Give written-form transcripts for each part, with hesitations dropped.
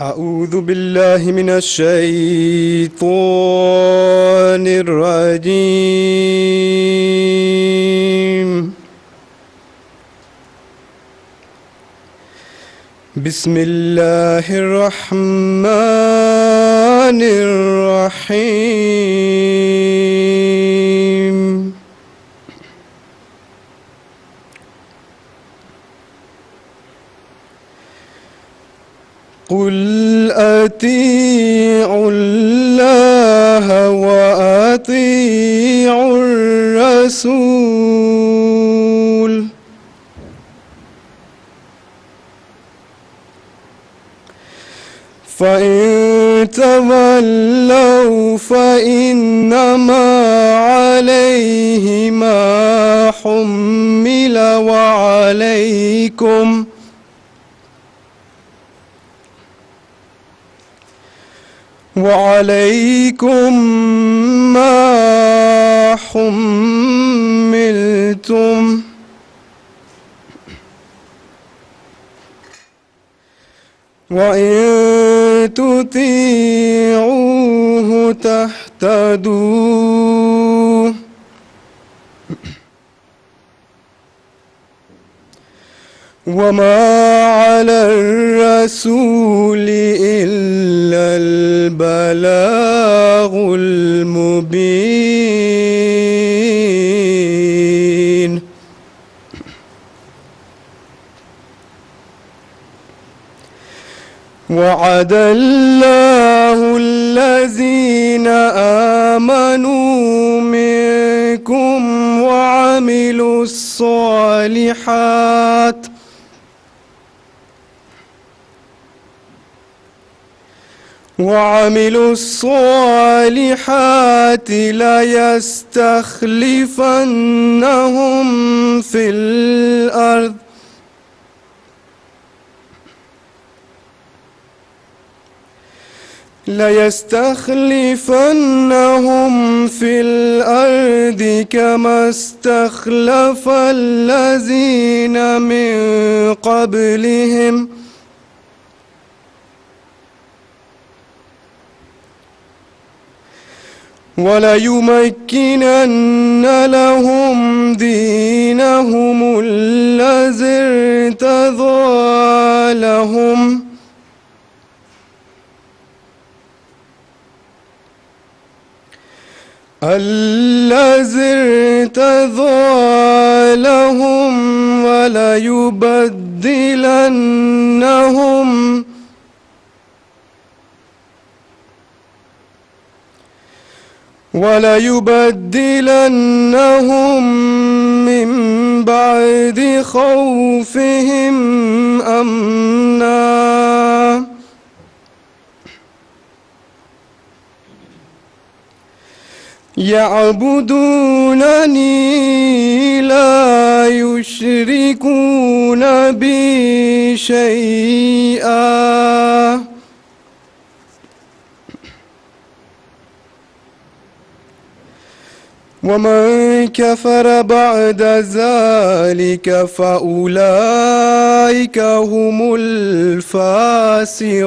أعوذ بالله من الشيطان الرجيم. بسم الله الرحمن الرحيم. قل أطيعوا الله وأطيعوا الرسول فإن تولوا فإنما عليه ما حمل وعليكم ما حملتم وإن تطيعوه تهتدوا وما على الرسول إلا البلاغ المبين. وعد الله الذين آمنوا منكم وعملوا الصالحات ليستخلفنهم في الأرض كما استخلف الذين من قبلهم وليمكنن لهم دينهم الذي ارتضى لهم وليبدلنهم من بعد خوفهم أمنا يعبدونني لا يشركون بي شيئا ومن كفر بعد ذلك فأولئك هم الفاسقون.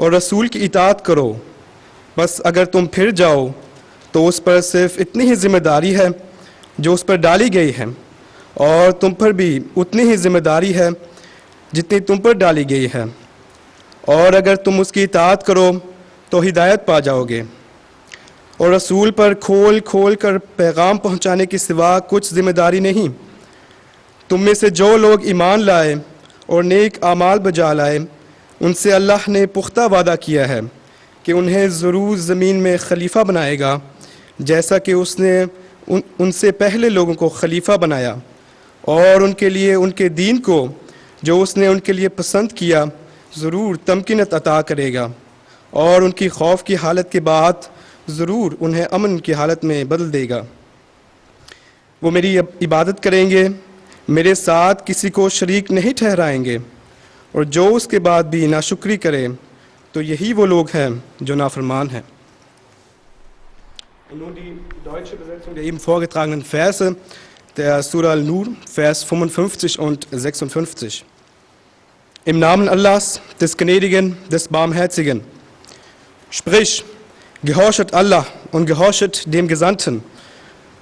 اور رسول کی اطاعت کرو. بس اگر تم پھر جاؤ تو اس پر صرف اتنی ہی ذمہ داری ہے جو اس پر ڈالی گئی ہے، اور تم پر بھی اتنی ہی ذمہ داری ہے جتنی تم پر ڈالی گئی ہے، اور اگر تم اس کی اطاعت کرو تو ہدایت پا جاؤ گے. اور رسول پر کھول کھول کر پیغام پہنچانے کے سوا کچھ ذمہ داری نہیں. تم میں سے جو لوگ ایمان لائے اور نیک اعمال بجا لائے ان سے اللہ نے پختہ وعدہ کیا ہے کہ انہیں ضرور زمین میں خلیفہ بنائے گا، جیسا کہ اس نے ان سے پہلے لوگوں کو خلیفہ بنایا، اور ان کے لیے ان کے دین کو جو اس نے ان کے لیے پسند کیا ضرور تمکینت عطا کرے گا، اور ان کی خوف کی حالت کے بعد ضرور انہیں امن کی حالت میں بدل دے گا. وہ میری عبادت کریں گے، میرے ساتھ کسی کو شریک نہیں ٹھہرائیں گے، اور جو اس کے بعد بھی ناشکری کرے تو یہی وہ لوگ ہیں جو نافرمان ہیں. Und nun die deutsche Übersetzung der eben vorgetragenen Verse der Surah Al-Nur, Vers 55 und 56. Im Namen Allahs, des Gnädigen, des Barmherzigen. Sprich, gehorchet Allah und gehorchet dem Gesandten.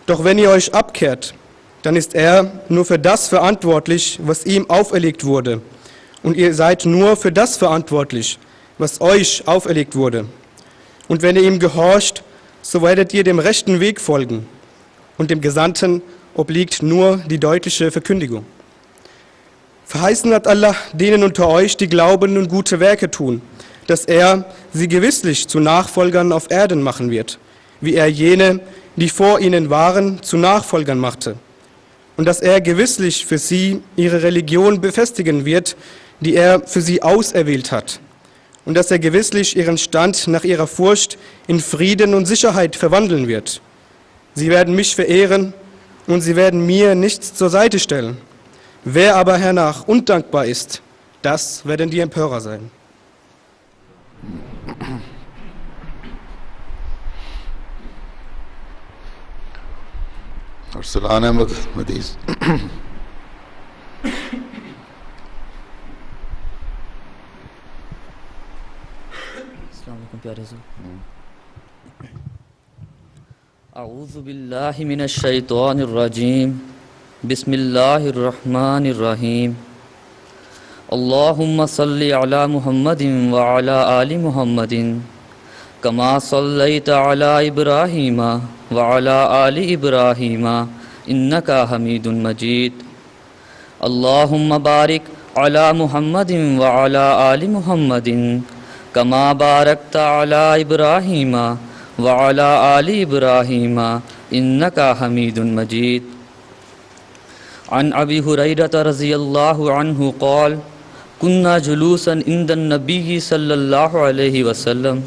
Doch wenn ihr euch abkehrt, dann ist er nur für das verantwortlich, was ihm auferlegt wurde. Und ihr seid nur für das verantwortlich, was euch auferlegt wurde. Und wenn ihr ihm gehorcht, so werdet ihr dem rechten Weg folgen. Und dem Gesandten obliegt nur die deutliche Verkündigung. Verheißen hat Allah denen unter euch, die glauben und gute Werke tun, dass er sie gewisslich zu Nachfolgern auf Erden machen wird, wie er jene, die vor ihnen waren, zu Nachfolgern machte. Und dass er gewisslich für sie ihre Religion befestigen wird, die er für sie auserwählt hat. Und dass er gewisslich ihren Stand nach ihrer Furcht in Frieden und Sicherheit verwandeln wird. Sie werden mich verehren und sie werden mir nichts zur Seite stellen. Wer aber hernach undankbar ist, das werden die Empörer sein. Arsalan Ahmad حدیث. السلام علیکم پیارے حضور. اعوذ باللہ من الشیطان الرجیم. بسم اللہ الرحمن الرحیم. اللہم صلی علی محمد وعلی آل محمد کما صلیت علی ابراہیم وعلی آل ابراہیم انکا حمید مجید. اللہم بارک علی محمد وعلی آل محمد کما بارکت علی ابراہیم وعلی آل ابراہیم انکا حمید مجید. عن ابی ہریرہ رضی اللہ عنہ قال كنا جلوسا عند النبي صلی اللہ علیہ وسلم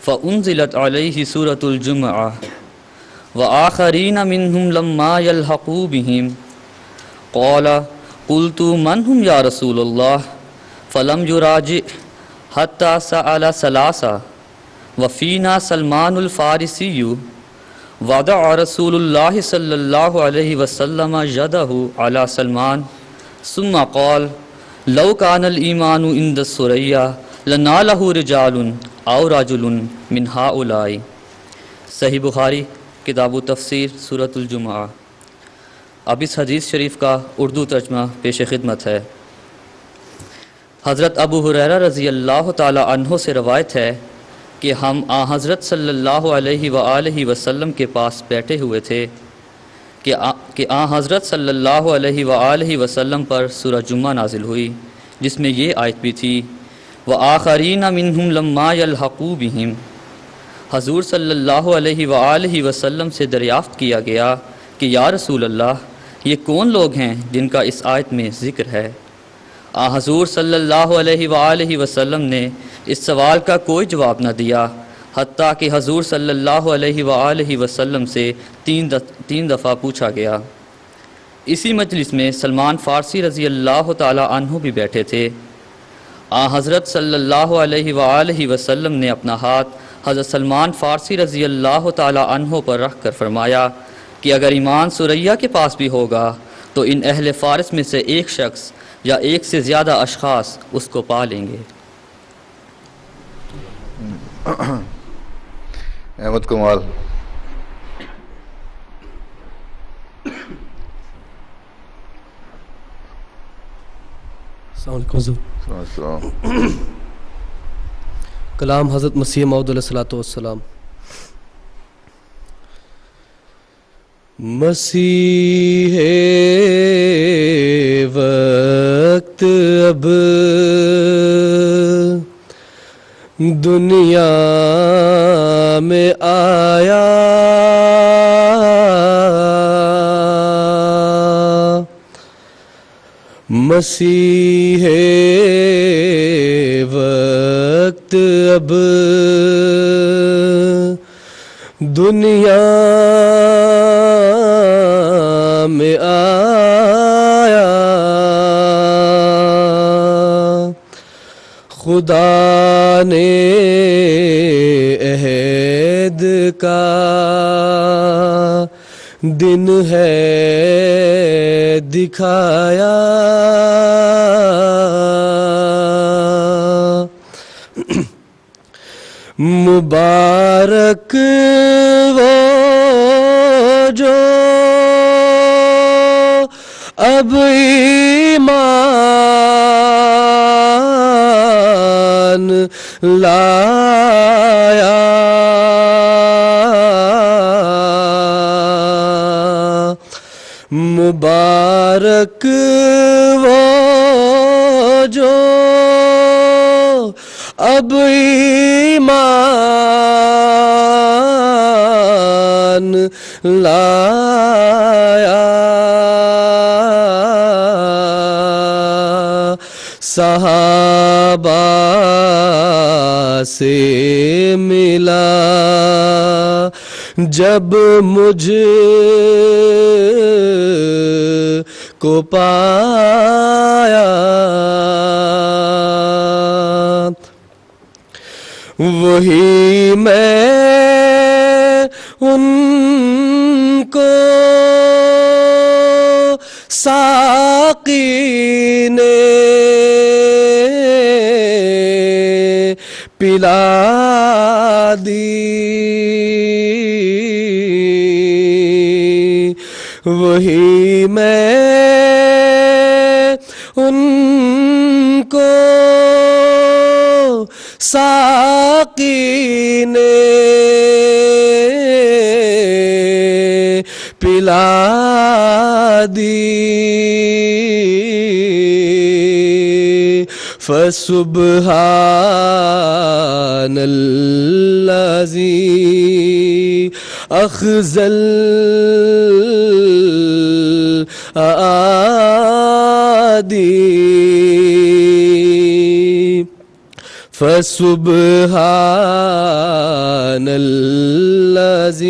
فانزلت علیہ سورة الجمعہ وآخرین منهم لما يلحقوا بهم قال قلت من هم یا رسول اللہ فلم يراجع حتى سأل ثلاثا وفينا سلمان الفارسی وضع رسول اللہ صلی اللہ علیہ وسلم يده على سلمان ثم قال لو كان الایمان عند الثریا لنالہ رجال او رجل من هؤلاء. صحیح بخاری کتاب تفسیر سورۃ الجمعہ. اب اس حدیث شریف کا اردو ترجمہ پیش خدمت ہے. حضرت ابو ہریرہ رضی اللہ تعالی عنہ سے روایت ہے کہ ہم حضرت صلی اللہ علیہ وآلہ وسلم کے پاس بیٹھے ہوئے تھے کہ حضرت صلی اللہ علیہ وآلہ وسلم پر سورہ جمعہ نازل ہوئی، جس میں یہ آیت بھی تھی وآخرین منہم لما یلحقوا بہم. حضور صلی اللہ علیہ وآلہ وسلم سے دریافت کیا گیا کہ یا رسول اللہ یہ کون لوگ ہیں جن کا اس آیت میں ذکر ہے؟ حضور صلی اللہ علیہ وآلہ وسلم نے اس سوال کا کوئی جواب نہ دیا حتیٰ کہ حضور صلی اللہ علیہ وآلہ وسلم سے تین دفعہ پوچھا گیا. اسی مجلس میں سلمان فارسی رضی اللہ تعالی عنہ بھی بیٹھے تھے. حضرت صلی اللہ علیہ وآلہ وسلم نے اپنا ہاتھ حضرت سلمان فارسی رضی اللہ تعالی عنہ پر رکھ کر فرمایا کہ اگر ایمان سریا کے پاس بھی ہوگا تو ان اہل فارس میں سے ایک شخص یا ایک سے زیادہ اشخاص اس کو پا لیں گے. احمد کمال. السلام علیکم حضور. السلام. کلام حضرت مسیح موعود علیہ الصلوۃ والسلام. مسیح وقت اب دنیا میں آیا، مسیح وقت اب دنیا میں آیا، خدا نے عہد کا دن ہے دکھایا، مبارک وہ جو اب ایمان لایا، مبارک وہ جو اب ایمان لایا، صحابہ سے ملا جب مجھ کو پایا، وہی میں ان کو ساقی نے پلا دی، وہی میں ان کو ساقی نے پلا دی، فسبحان الذی اخذل آدی، فسبحان الذی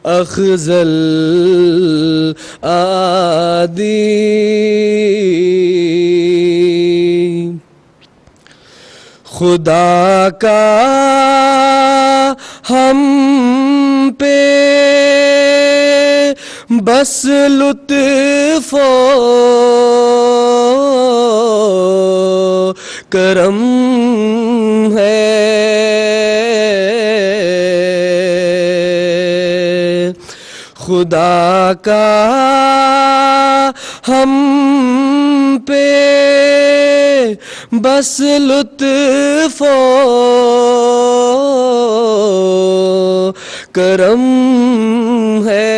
اخذل آدی، خدا کا ہم پہ بس لطف و کرم ہے، خدا کا ہم پہ بس لطف و کرم ہے،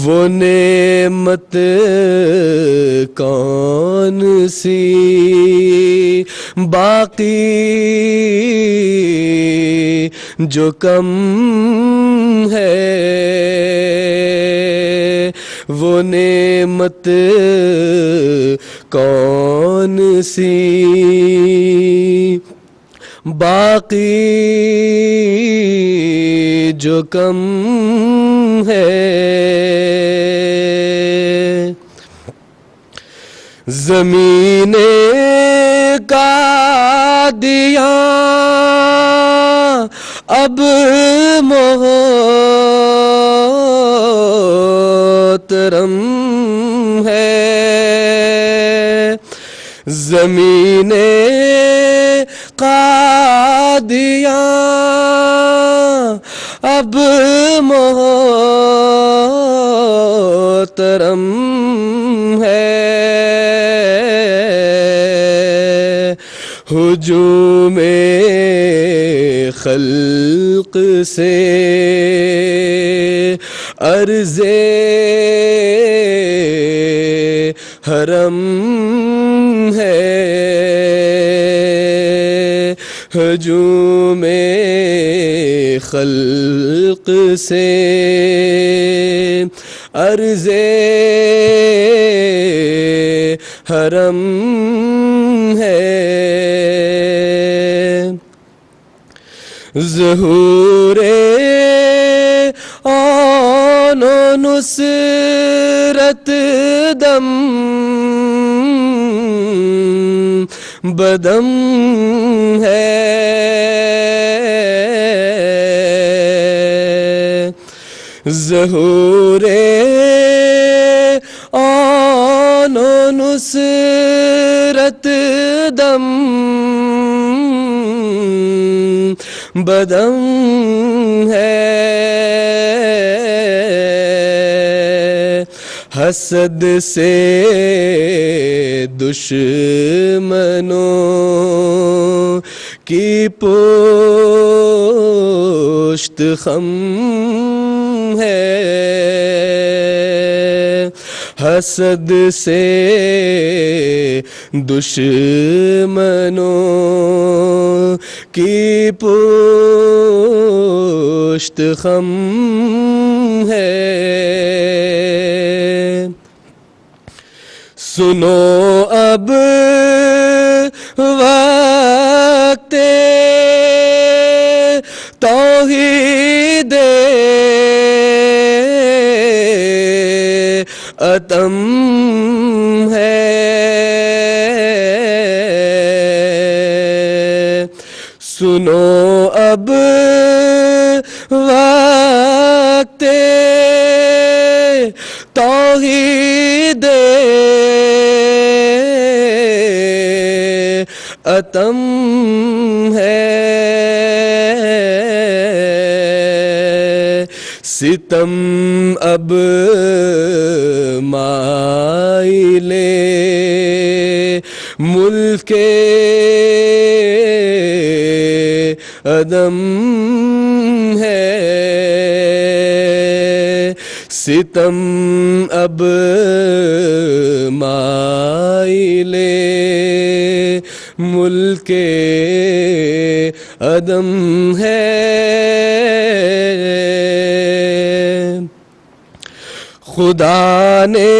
وہ نعمت کون سی باقی جو کم ہے، وہ نعمت کون سی باقی جو کم ہے، زمین کا دیا اب محترم ہے، زمین قادیاں اب محترم ہے، ہجوم خلق سے عرض حرم ہے، ہجوم خلق سے عرض حرم ہے، ظہور آن و نصرت دم بدم ہے، ظہور آن و نصرت دم بدم ہے، حسد سے دشمنوں کی پشت خم ہے، حسد سے دشمنوں کی پشت خم ہے، سنو اب وقت توحید اتم ہے، سنو اب وقت توحید اتم ہے، ستم اب مائل ملک عدم ہے، ستم اب مائل ملک عدم ہے، خدا نے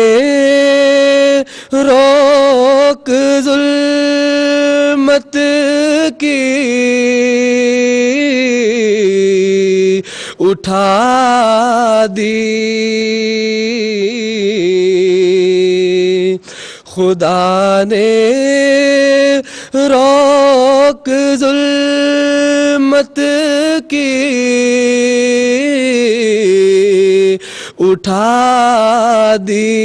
روک ظلمت کی اٹھا دی، خدا نے روک ظلمت کی اٹھا دی،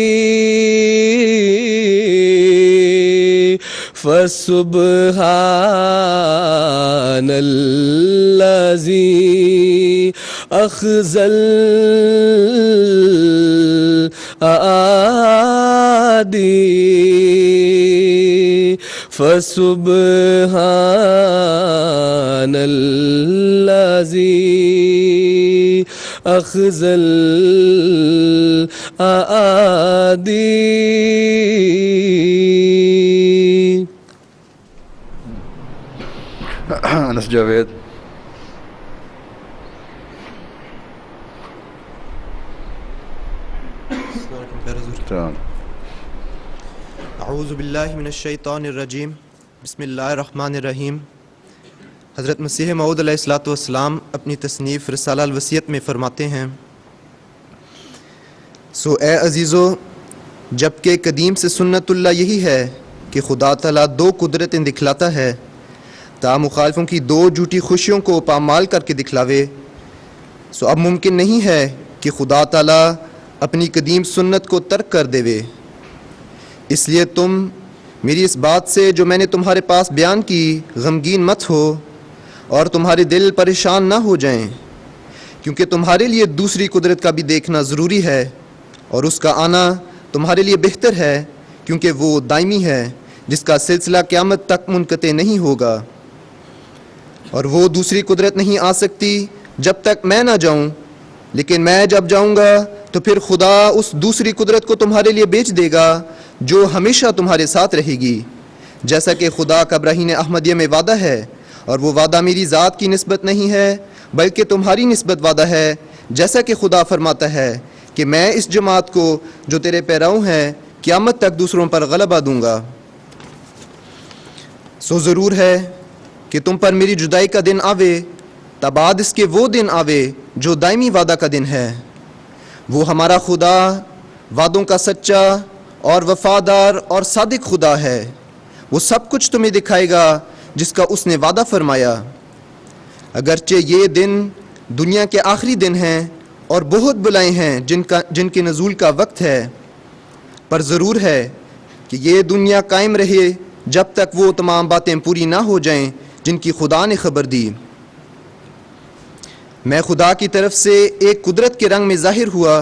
فسبحان الذی اخذل اعادی، فسبحان الذی اخذل اعادی۔ انس جاوید۔ اعوذ باللہ من الشیطان الرجیم، بسم اللہ الرحمن الرحیم۔ حضرت مسیح موعود علیہ الصلوۃ والسلام اپنی تصنیف رسالہ الوصیت میں فرماتے ہیں، سو اے عزیزو، جبکہ قدیم سے سنت اللہ یہی ہے کہ خدا تعالیٰ دو قدرتیں دکھلاتا ہے تا مخالفوں کی دو جھوٹی خوشیوں کو پامال کر کے دکھلاوے، سو اب ممکن نہیں ہے کہ خدا تعالیٰ اپنی قدیم سنت کو ترک کر دے، اس لیے تم میری اس بات سے جو میں نے تمہارے پاس بیان کی غمگین مت ہو اور تمہارے دل پریشان نہ ہو جائیں، کیونکہ تمہارے لیے دوسری قدرت کا بھی دیکھنا ضروری ہے، اور اس کا آنا تمہارے لیے بہتر ہے، کیونکہ وہ دائمی ہے جس کا سلسلہ قیامت تک منقطع نہیں ہوگا، اور وہ دوسری قدرت نہیں آ سکتی جب تک میں نہ جاؤں، لیکن میں جب جاؤں گا تو پھر خدا اس دوسری قدرت کو تمہارے لیے بیچ دے گا جو ہمیشہ تمہارے ساتھ رہے گی، جیسا کہ خدا کا براہین احمدیہ میں وعدہ ہے، اور وہ وعدہ میری ذات کی نسبت نہیں ہے بلکہ تمہاری نسبت وعدہ ہے، جیسا کہ خدا فرماتا ہے کہ میں اس جماعت کو جو تیرے پیراؤں ہیں قیامت تک دوسروں پر غلبہ دوں گا۔ سو ضرور ہے کہ تم پر میری جدائی کا دن آوے، تب بعد اس کے وہ دن آوے جو دائمی وعدہ کا دن ہے۔ وہ ہمارا خدا وعدوں کا سچا اور وفادار اور صادق خدا ہے، وہ سب کچھ تمہیں دکھائے گا جس کا اس نے وعدہ فرمایا۔ اگرچہ یہ دن دنیا کے آخری دن ہیں اور بہت بلائیں ہیں جن کے نزول کا وقت ہے، پر ضرور ہے کہ یہ دنیا قائم رہے جب تک وہ تمام باتیں پوری نہ ہو جائیں جن کی خدا نے خبر دی۔ میں خدا کی طرف سے ایک قدرت کے رنگ میں ظاہر ہوا،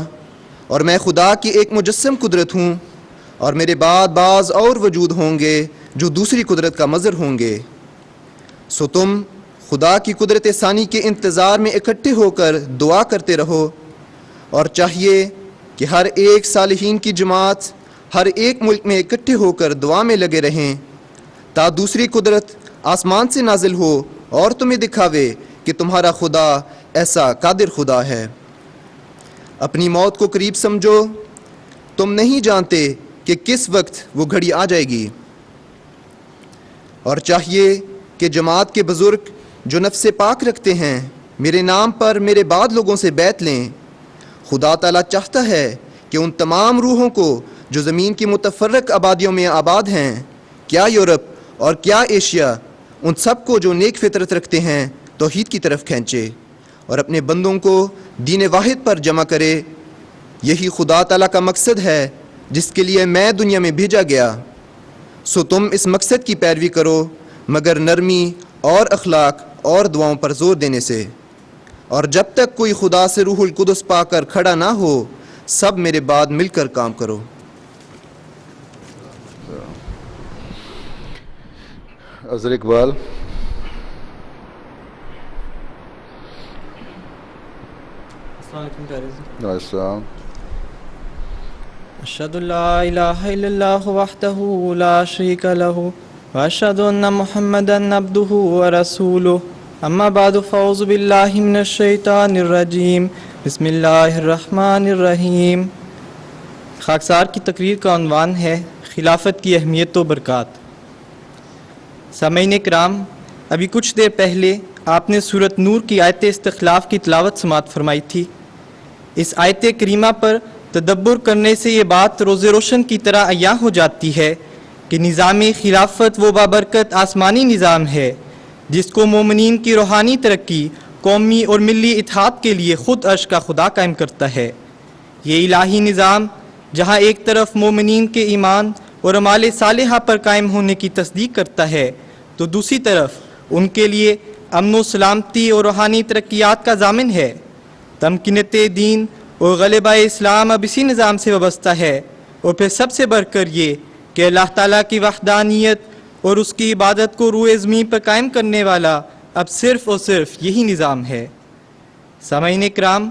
اور میں خدا کی ایک مجسم قدرت ہوں، اور میرے بعد بعض اور وجود ہوں گے جو دوسری قدرت کا مظہر ہوں گے۔ سو تم خدا کی قدرت ثانی کے انتظار میں اکٹھے ہو کر دعا کرتے رہو، اور چاہیے کہ ہر ایک صالحین کی جماعت ہر ایک ملک میں اکٹھے ہو کر دعا میں لگے رہیں، تا دوسری قدرت آسمان سے نازل ہو اور تمہیں دکھاوے کہ تمہارا خدا ایسا قادر خدا ہے۔ اپنی موت کو قریب سمجھو، تم نہیں جانتے کہ کس وقت وہ گھڑی آ جائے گی، اور چاہیے کہ جماعت کے بزرگ جو نفس پاک رکھتے ہیں میرے نام پر میرے بعد لوگوں سے بیعت لیں۔ خدا تعالیٰ چاہتا ہے کہ ان تمام روحوں کو جو زمین کی متفرق آبادیوں میں آباد ہیں، کیا یورپ اور کیا ایشیا، ان سب کو جو نیک فطرت رکھتے ہیں توحید کی طرف کھینچے، اور اپنے بندوں کو دین واحد پر جمع کرے۔ یہی خدا تعالیٰ کا مقصد ہے جس کے لیے میں دنیا میں بھیجا گیا۔ سو تم اس مقصد کی پیروی کرو، مگر نرمی اور اخلاق اور دعاؤں پر زور دینے سے، اور جب تک کوئی خدا سے روح القدس پا کر کھڑا نہ ہو، سب میرے بعد مل کر کام کرو۔ اظہر اقبال۔ السلام۔ اشهد ان لا اله الا الله وحده لا شريك له واشهد ان محمدا عبده ورسوله اما بعد فاعوذ بالله من الشیطان الرجیم بسم اللہ الرحمن الرحیم۔ خاکسار کی تقریر کا عنوان ہے خلافت کی اہمیت و برکات۔ سامعین کرام، ابھی کچھ دیر پہلے آپ نے سورۃ نور کی آیت استخلاف کی تلاوت سماعت فرمائی تھی۔ اس آیت کریمہ پر تدبر کرنے سے یہ بات روز روشن کی طرح عیاں ہو جاتی ہے کہ نظام خلافت وہ بابرکت آسمانی نظام ہے جس کو مومنین کی روحانی ترقی، قومی اور ملی اتحاد کے لیے خود عرش کا خدا قائم کرتا ہے۔ یہ الہی نظام جہاں ایک طرف مومنین کے ایمان اور اعمال صالحہ پر قائم ہونے کی تصدیق کرتا ہے، تو دوسری طرف ان کے لیے امن و سلامتی اور روحانی ترقیات کا ضامن ہے۔ تمکینت دین اور غلبہ اسلام اب اسی نظام سے وابستہ ہے، اور پھر سب سے بڑھ کر یہ کہ اللہ تعالیٰ کی وحدانیت اور اس کی عبادت کو روئے زمین پر قائم کرنے والا اب صرف اور صرف یہی نظام ہے۔ سامعین کرام،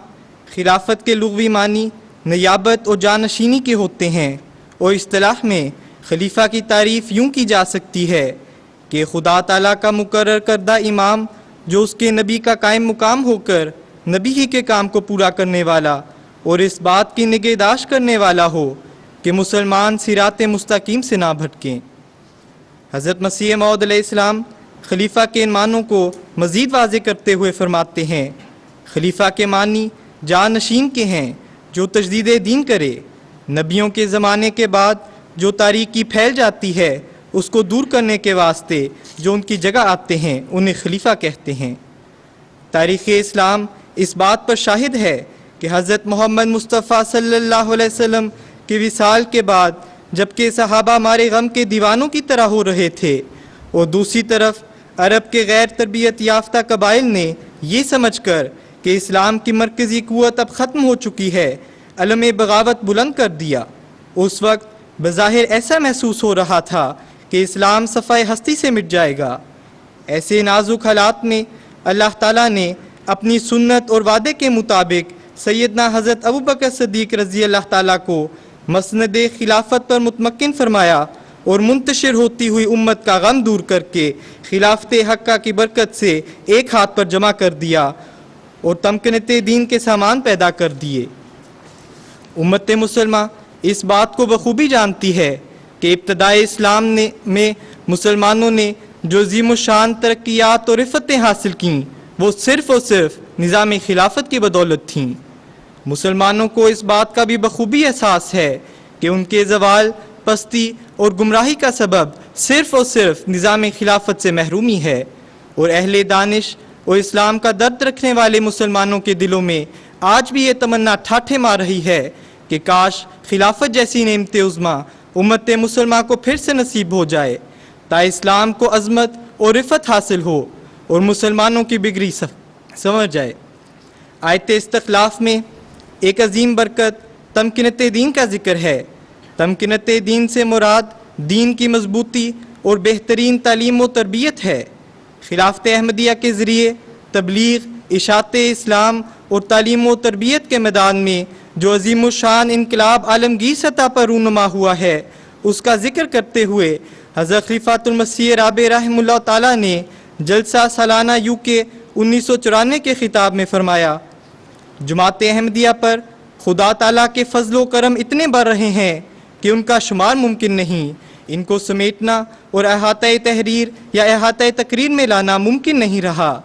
خلافت کے لغوی معنی نیابت اور جانشینی کے ہوتے ہیں، اور اصطلاح میں خلیفہ کی تعریف یوں کی جا سکتی ہے کہ خدا تعالیٰ کا مقرر کردہ امام جو اس کے نبی کا قائم مقام ہو کر نبی ہی کے کام کو پورا کرنے والا اور اس بات کی نگہداشت کرنے والا ہو کہ مسلمان صراط مستقیم سے نہ بھٹکیں۔ حضرت مسیح موعود علیہ السلام خلیفہ کے ان معنوں کو مزید واضح کرتے ہوئے فرماتے ہیں، خلیفہ کے معنی جانشین کے ہیں جو تجدید دین کرے، نبیوں کے زمانے کے بعد جو تاریکی پھیل جاتی ہے اس کو دور کرنے کے واسطے جو ان کی جگہ آتے ہیں انہیں خلیفہ کہتے ہیں۔ تاریخ اسلام اس بات پر شاہد ہے کہ حضرت محمد مصطفیٰ صلی اللہ علیہ وسلم کے وصال کے بعد جبکہ صحابہ ہمارے غم کے دیوانوں کی طرح ہو رہے تھے، اور دوسری طرف عرب کے غیر تربیت یافتہ قبائل نے یہ سمجھ کر کہ اسلام کی مرکزی قوت اب ختم ہو چکی ہے علم بغاوت بلند کر دیا۔ اس وقت بظاہر ایسا محسوس ہو رہا تھا کہ اسلام صفحہ ہستی سے مٹ جائے گا۔ ایسے نازک حالات میں اللہ تعالیٰ نے اپنی سنت اور وعدے کے مطابق سیدنا حضرت ابوبکر صدیق رضی اللہ تعالیٰ کو مسند خلافت پر متمکن فرمایا اور منتشر ہوتی ہوئی امت کا غم دور کر کے خلافت حقہ کی برکت سے ایک ہاتھ پر جمع کر دیا اور تمکنت دین کے سامان پیدا کر دیے۔ امت مسلمہ اس بات کو بخوبی جانتی ہے کہ ابتدائے اسلام میں مسلمانوں نے جو عظیم الشان ترقیات اور رفتیں حاصل کیں وہ صرف اور صرف نظام خلافت کی بدولت تھیں۔ مسلمانوں کو اس بات کا بھی بخوبی احساس ہے کہ ان کے زوال، پستی اور گمراہی کا سبب صرف اور صرف نظام خلافت سے محرومی ہے، اور اہل دانش اور اسلام کا درد رکھنے والے مسلمانوں کے دلوں میں آج بھی یہ تمنا ٹھاٹھے مار رہی ہے کہ کاش خلافت جیسی نعمت عظمیٰ امت مسلمہ کو پھر سے نصیب ہو جائے، تا اسلام کو عظمت اور رفت حاصل ہو اور مسلمانوں کی بگڑی سمجھ جائے۔ آیت استخلاف میں ایک عظیم برکت تمکنت دین کا ذکر ہے۔ تمکنت دین سے مراد دین کی مضبوطی اور بہترین تعلیم و تربیت ہے۔ خلافت احمدیہ کے ذریعے تبلیغ، اشاعت اسلام اور تعلیم و تربیت کے میدان میں جو عظیم الشان انقلاب عالمگیر سطح پر رونما ہوا ہے اس کا ذکر کرتے ہوئے حضرت خلیفۃ المسیح رابع رحمہ اللہ تعالیٰ نے جلسہ سالانہ UK 1994 کے خطاب میں فرمایا، جماعت احمدیہ پر خدا تعالیٰ کے فضل و کرم اتنے بڑھ رہے ہیں کہ ان کا شمار ممکن نہیں، ان کو سمیٹنا اور احاطہ تحریر یا احاطہ تقریر میں لانا ممکن نہیں رہا۔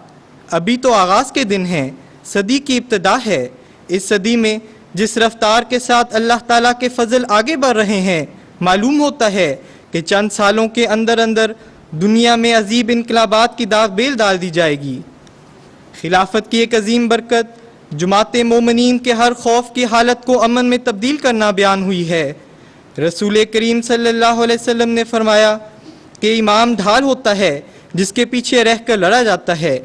ابھی تو آغاز کے دن ہیں، صدی کی ابتدا ہے۔ اس صدی میں جس رفتار کے ساتھ اللہ تعالیٰ کے فضل آگے بڑھ رہے ہیں، معلوم ہوتا ہے کہ چند سالوں کے اندر دنیا میں عظیم انقلابات کی داغ بیل ڈال دی جائے گی۔ خلافت کی ایک عظیم برکت جماعت مومنین کے ہر خوف کی حالت کو امن میں تبدیل کرنا بیان ہوئی ہے۔ رسول کریم صلی اللہ علیہ وسلم نے فرمایا کہ امام ڈھال ہوتا ہے جس کے پیچھے رہ کر لڑا جاتا ہے۔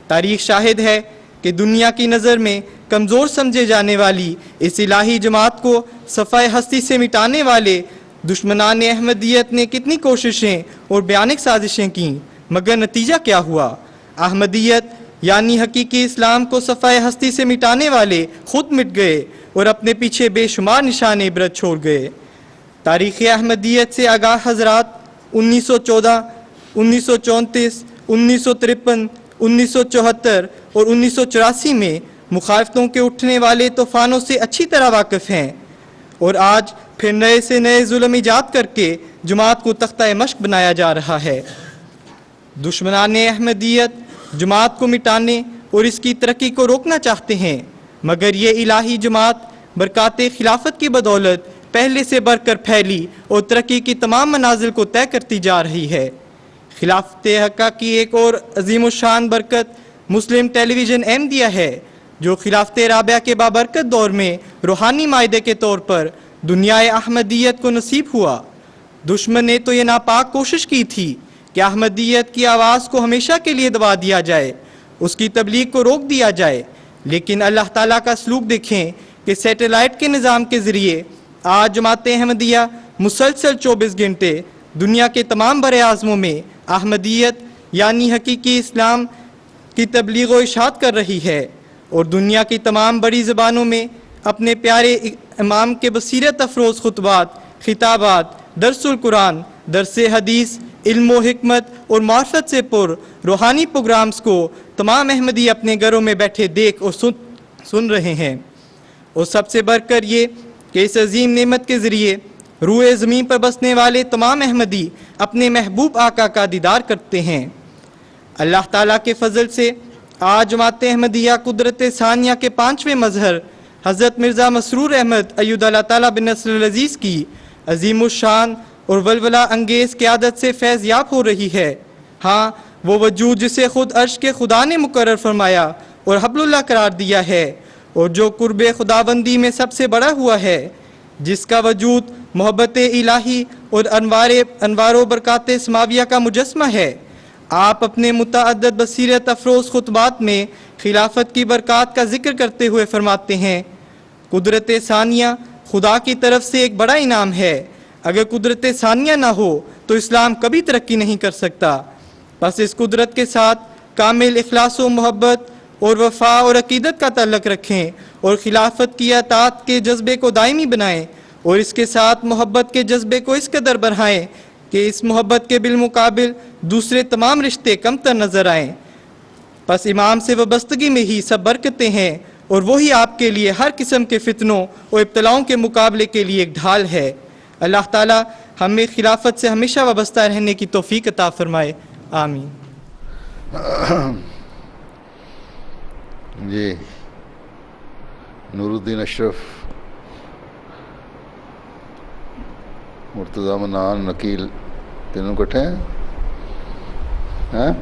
تاریخ شاہد ہے کہ دنیا کی نظر میں کمزور سمجھے جانے والی اس الہی جماعت کو صفحہ ہستی سے مٹانے والے دشمنان احمدیت نے کتنی کوششیں اور بیانک سازشیں کیں، مگر نتیجہ کیا ہوا؟ احمدیت یعنی حقیقی اسلام کو صفحہ ہستی سے مٹانے والے خود مٹ گئے اور اپنے پیچھے بے شمار نشان عبرت چھوڑ گئے۔ تاریخ احمدیت سے آگاہ حضرات 1914، 1934، 1953، 1974 اور 1984 میں مخالفتوں کے اٹھنے والے طوفانوں سے اچھی طرح واقف ہیں، اور آج پھر نئے سے نئے ظلم ایجاد کر کے جماعت کو تختہ مشق بنایا جا رہا ہے۔ دشمنان احمدیت جماعت کو مٹانے اور اس کی ترقی کو روکنا چاہتے ہیں، مگر یہ الہی جماعت برکات خلافت کی بدولت پہلے سے بڑھ کر پھیلی اور ترقی کی تمام منازل کو طے کرتی جا رہی ہے۔ خلافت حقہ کی ایک اور عظیم الشان برکت مسلم ٹیلی ویژن احمدیہ ہے، جو خلافت رابعہ کے بابرکت دور میں روحانی معاہدے کے طور پر دنیا احمدیت کو نصیب ہوا۔ دشمن نے تو یہ ناپاک کوشش کی تھی کہ احمدیت کی آواز کو ہمیشہ کے لیے دبا دیا جائے، اس کی تبلیغ کو روک دیا جائے، لیکن اللہ تعالیٰ کا سلوک دیکھیں کہ سیٹلائٹ کے نظام کے ذریعے آج جماعت احمدیہ مسلسل 24 گھنٹے دنیا کے تمام بر اعظموں میں احمدیت یعنی حقیقی اسلام کی تبلیغ و اشاعت کر رہی ہے، اور دنیا کی تمام بڑی زبانوں میں اپنے پیارے امام کے بصیرت افروز خطبات، خطابات، درس القرآن، درس حدیث، علم و حکمت اور معرفت سے پر روحانی پروگرامز کو تمام احمدی اپنے گھروں میں بیٹھے دیکھ اور سن رہے ہیں۔ اور سب سے بڑھ کر یہ کہ اس عظیم نعمت کے ذریعے روئے زمین پر بسنے والے تمام احمدی اپنے محبوب آقا کا دیدار کرتے ہیں۔ اللہ تعالیٰ کے فضل سے آج جماعت احمدیہ قدرت ثانیہ کے 5ویں مظہر حضرت مرزا مسرور احمد ایود اللہ تعالیٰ بن نصر العزیز کی عظیم الشان اور ولولہ انگیز قیادت سے فیض یاب ہو رہی ہے۔ ہاں، وہ وجود جسے خود عرش کے خدا نے مقرر فرمایا اور حبل اللہ قرار دیا ہے، اور جو قرب خداوندی میں سب سے بڑا ہوا ہے، جس کا وجود محبت الہی اور انوار و برکات سماویہ کا مجسمہ ہے۔ آپ اپنے متعدد بصیرت افروز خطبات میں خلافت کی برکات کا ذکر کرتے ہوئے فرماتے ہیں، قدرت ثانیہ خدا کی طرف سے ایک بڑا انعام ہے۔ اگر قدرت ثانیہ نہ ہو تو اسلام کبھی ترقی نہیں کر سکتا۔ بس اس قدرت کے ساتھ کامل اخلاص و محبت اور وفا اور عقیدت کا تعلق رکھیں اور خلافت کی اطاعت کے جذبے کو دائمی بنائیں اور اس کے ساتھ محبت کے جذبے کو اس قدر بڑھائیں کہ اس محبت کے بالمقابل دوسرے تمام رشتے کمتر نظر آئیں۔ پس امام سے وابستگی میں ہی سب برکتیں ہیں اور وہی آپ کے لیے ہر قسم کے فتنوں اور ابتلاؤں کے مقابلے کے لیے ایک ڈھال ہے۔ اللہ تعالی ہمیں خلافت سے ہمیشہ وابستہ رہنے کی توفیق عطا فرمائے، آمین۔ جی نور الدین اشرف، مرتضی منان، نکیل، تینوں کٹھے ہیں؟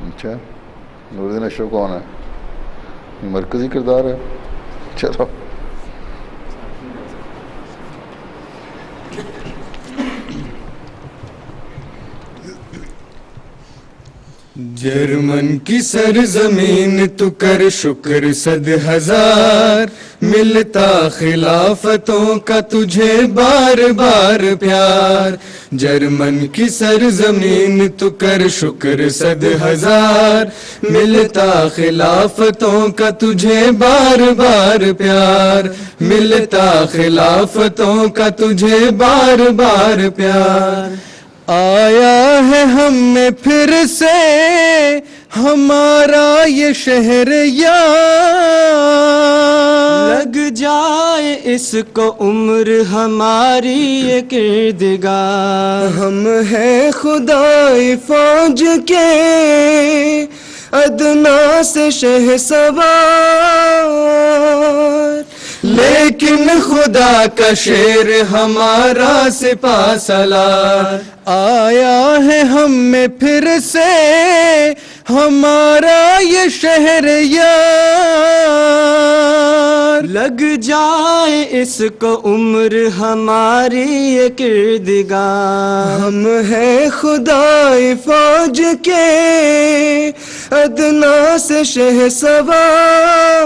اچھا، نور الدین اشرف کون ہے؟ یہ مرکزی کردار ہے۔ چلو جرمن کی سرزمین تو کر شکر 100,000، ملتا خلافتوں کا تجھے بار بار پیار۔ جرمن کی سرزمین تو کر شکر 100,000، ملتا خلافتوں کا تجھے بار بار پیار، ملتا خلافتوں کا تجھے بار بار پیار۔ آیا ہے ہم میں پھر سے ہمارا یہ شہر یار، لگ جائے اس کو عمر ہماری یہ کردگار۔ ہم ہیں خدائی فوج کے ادنا سے شہ سوار، لیکن خدا کا شیر ہمارا سپاہ سالار۔ آیا ہے ہم میں پھر سے ہمارا یہ شہر یار، لگ جائے اس کو عمر ہماری یہ کردگار۔ ہم ہیں خدائی فوج کے ادنا سے شہ سوار،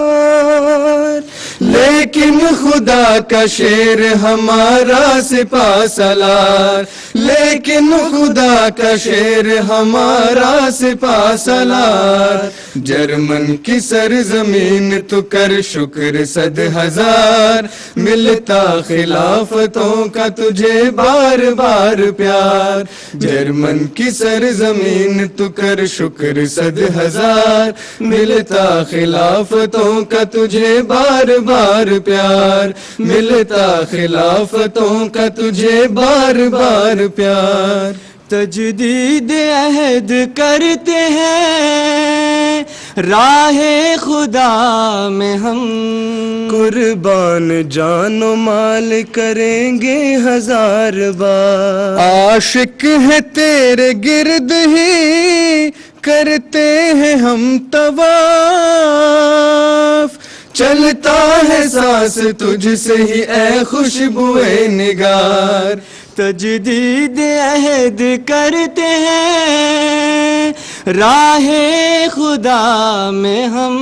لیکن خدا کا شیر ہمارا سپاہ سالار، لیکن خدا کا شیر ہمارا سپاہ سالار۔ جرمن کی سرزمین تو کر شکر 100,000، ملتا خلافتوں کا تجھے بار بار پیار۔ جرمن کی سرزمین تو کر شکر 100,000، ملتا خلافتوں کا تجھے بار بار پیار، ملتا خلافتوں کا تجھے بار بار پیار۔ تجدید عہد کرتے ہیں راہ خدا میں ہم، قربان جان و مال کریں گے 1000 بار۔ عاشق ہے تیرے گرد ہی کرتے ہیں ہم طواف، چلتا ہے سانس تجھ سے ہی اے خوشبوئے نگار۔ تجدید عہد کرتے ہیں راہ خدا میں ہم،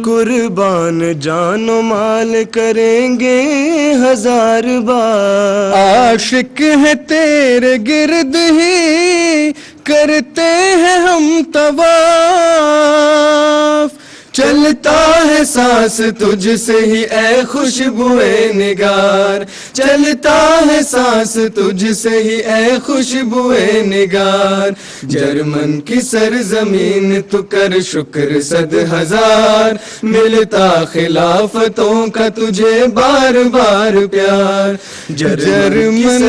قربان جان و مال کریں گے 1000 بار۔ عاشق ہے تیرے گرد ہی کرتے ہیں ہم طواف، چلتا ہے سانس تجھ سے ہی اے خوشبوئے نگار، چلتا ہے سانس تجھ سے ہی اے خوشبوئے نگار۔ جرمن کی سرزمین تو کر شکر 100,000، ملتا خلافتوں کا تجھے بار بار پیار۔ جرمن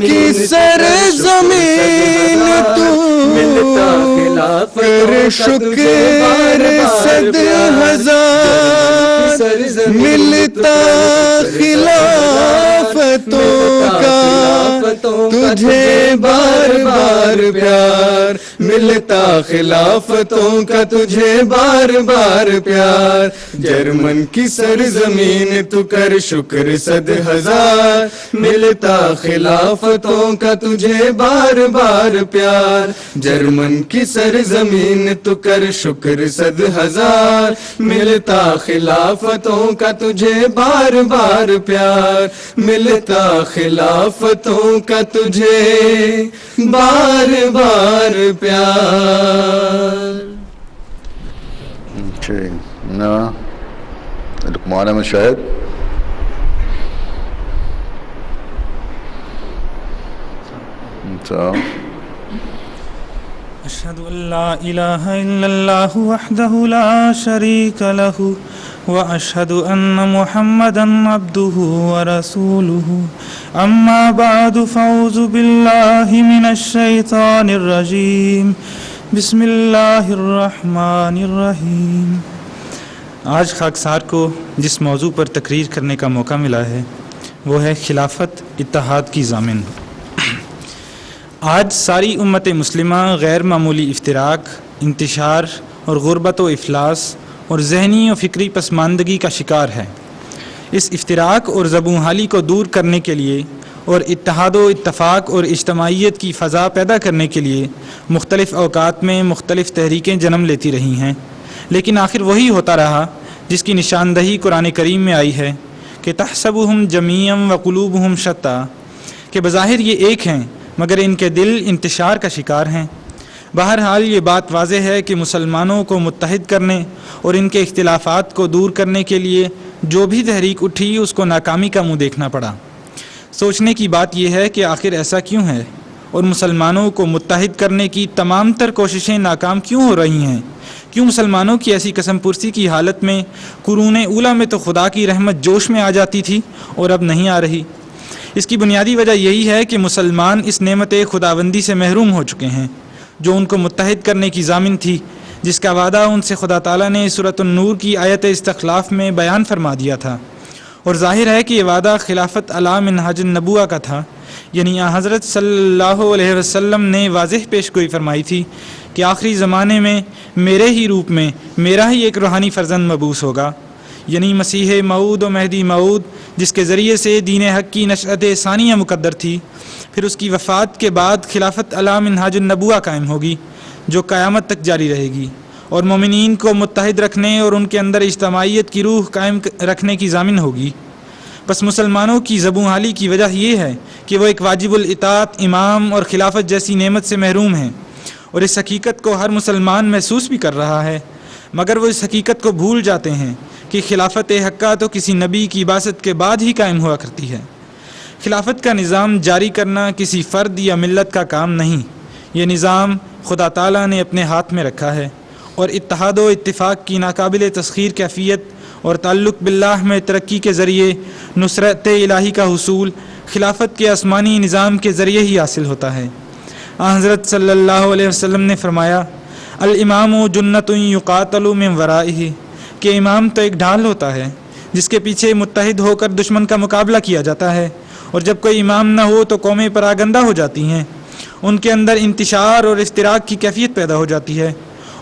کی سرزمین تو ملتا خلافتوں کر شکر 100,000، ملتا خلافتوں کا تجھے بار بار پیار ملتا خلافتوں کا تجھے بار بار پیار جرمن کی سرزمین تو کر شکر صد ہزار ملتا خلافتوں کا تجھے بار بار پیار جرمن کی سرزمین تو کر شکر صد ہزار ملتا خلافتوں کا تجھے بار بار پیار ملتا خلافتوں کا تجھے بار بار پیار. نا لقمان احمد شاہد. أشهد أن لا إله إلا الله وحده لا شريك له وأشهد أن محمدا عبده ورسوله أما بعد فأعوذ بالله من الشيطان الرجيم بسم الله الرحمن الرحیم. آج خاکسار کو جس موضوع پر تقریر کرنے کا موقع ملا ہے وہ ہے خلافت اتحاد کی ضامن. آج ساری امت مسلمہ غیر معمولی افتراق، انتشار اور غربت و افلاس اور ذہنی و فکری پسماندگی کا شکار ہے. اس افتراق اور زبونحالی کو دور کرنے کے لیے اور اتحاد و اتفاق اور اجتماعیت کی فضا پیدا کرنے کے لیے مختلف اوقات میں مختلف تحریکیں جنم لیتی رہی ہیں، لیکن آخر وہی ہوتا رہا جس کی نشاندہی قرآن کریم میں آئی ہے کہ تحسبہم جمیعا وقلوبہم شتیٰ، کہ بظاہر یہ ایک ہیں مگر ان کے دل انتشار کا شکار ہیں. بہرحال یہ بات واضح ہے کہ مسلمانوں کو متحد کرنے اور ان کے اختلافات کو دور کرنے کے لیے جو بھی تحریک اٹھی اس کو ناکامی کا منہ دیکھنا پڑا. سوچنے کی بات یہ ہے کہ آخر ایسا کیوں ہے اور مسلمانوں کو متحد کرنے کی تمام تر کوششیں ناکام کیوں ہو رہی ہیں؟ کیوں مسلمانوں کی ایسی قسم پرسی کی حالت میں قرون اولیٰ میں تو خدا کی رحمت جوش میں آ جاتی تھی اور اب نہیں آ رہی؟ اس کی بنیادی وجہ یہی ہے کہ مسلمان اس نعمت خداوندی سے محروم ہو چکے ہیں جو ان کو متحد کرنے کی ضامن تھی، جس کا وعدہ ان سے خدا تعالیٰ نے سورۃ النور کی آیت استخلاف میں بیان فرما دیا تھا. اور ظاہر ہے کہ یہ وعدہ خلافت علی منہاج النبوہ کا تھا، یعنی حضرت صلی اللہ علیہ وسلم نے واضح پیش گوئی فرمائی تھی کہ آخری زمانے میں میرے ہی روپ میں میرا ہی ایک روحانی فرزند مبعوث ہوگا، یعنی مسیح موعود و مہدی موعود، جس کے ذریعے سے دین حق کی نشأت ثانیہ مقدر تھی. پھر اس کی وفات کے بعد خلافت علی منہاج النبوہ قائم ہوگی جو قیامت تک جاری رہے گی اور مومنین کو متحد رکھنے اور ان کے اندر اجتماعیت کی روح قائم رکھنے کی ضامن ہوگی. بس مسلمانوں کی زبونحالی کی وجہ یہ ہے کہ وہ ایک واجب الاطاعت امام اور خلافت جیسی نعمت سے محروم ہیں، اور اس حقیقت کو ہر مسلمان محسوس بھی کر رہا ہے، مگر وہ اس حقیقت کو بھول جاتے ہیں کہ خلافت حقہ تو کسی نبی کی بعثت کے بعد ہی قائم ہوا کرتی ہے. خلافت کا نظام جاری کرنا کسی فرد یا ملت کا کام نہیں، یہ نظام خدا تعالیٰ نے اپنے ہاتھ میں رکھا ہے، اور اتحاد و اتفاق کی ناقابل تسخیر کیفیت اور تعلق باللہ میں ترقی کے ذریعے نصرت الہی کا حصول خلافت کے آسمانی نظام کے ذریعے ہی حاصل ہوتا ہے. حضرت صلی اللہ علیہ وسلم نے فرمایا، الامام جنۃ یقاتل من ورائہ، کہ امام تو ایک ڈھال ہوتا ہے جس کے پیچھے متحد ہو کر دشمن کا مقابلہ کیا جاتا ہے، اور جب کوئی امام نہ ہو تو قومیں پراگندہ ہو جاتی ہیں، ان کے اندر انتشار اور افتراق کی کیفیت پیدا ہو جاتی ہے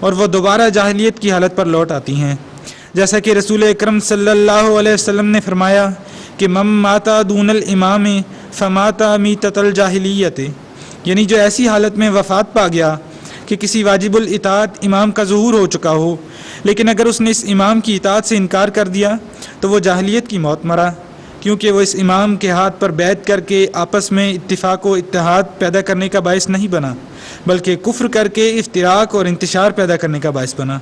اور وہ دوبارہ جاہلیت کی حالت پر لوٹ آتی ہیں. جیسا کہ رسول اکرم صلی اللہ علیہ وسلم نے فرمایا کہ من ماتا دون الامام فماتا میتۃ الجاہلیت، یعنی جو ایسی حالت میں وفات پا گیا کہ کسی واجب الاطاعت امام کا ظہور ہو چکا ہو، لیکن اگر اس نے اس امام کی اطاعت سے انکار کر دیا تو وہ جاہلیت کی موت مرا، کیونکہ وہ اس امام کے ہاتھ پر بیعت کر کے آپس میں اتفاق و اتحاد پیدا کرنے کا باعث نہیں بنا، بلکہ کفر کر کے افتراق اور انتشار پیدا کرنے کا باعث بنا.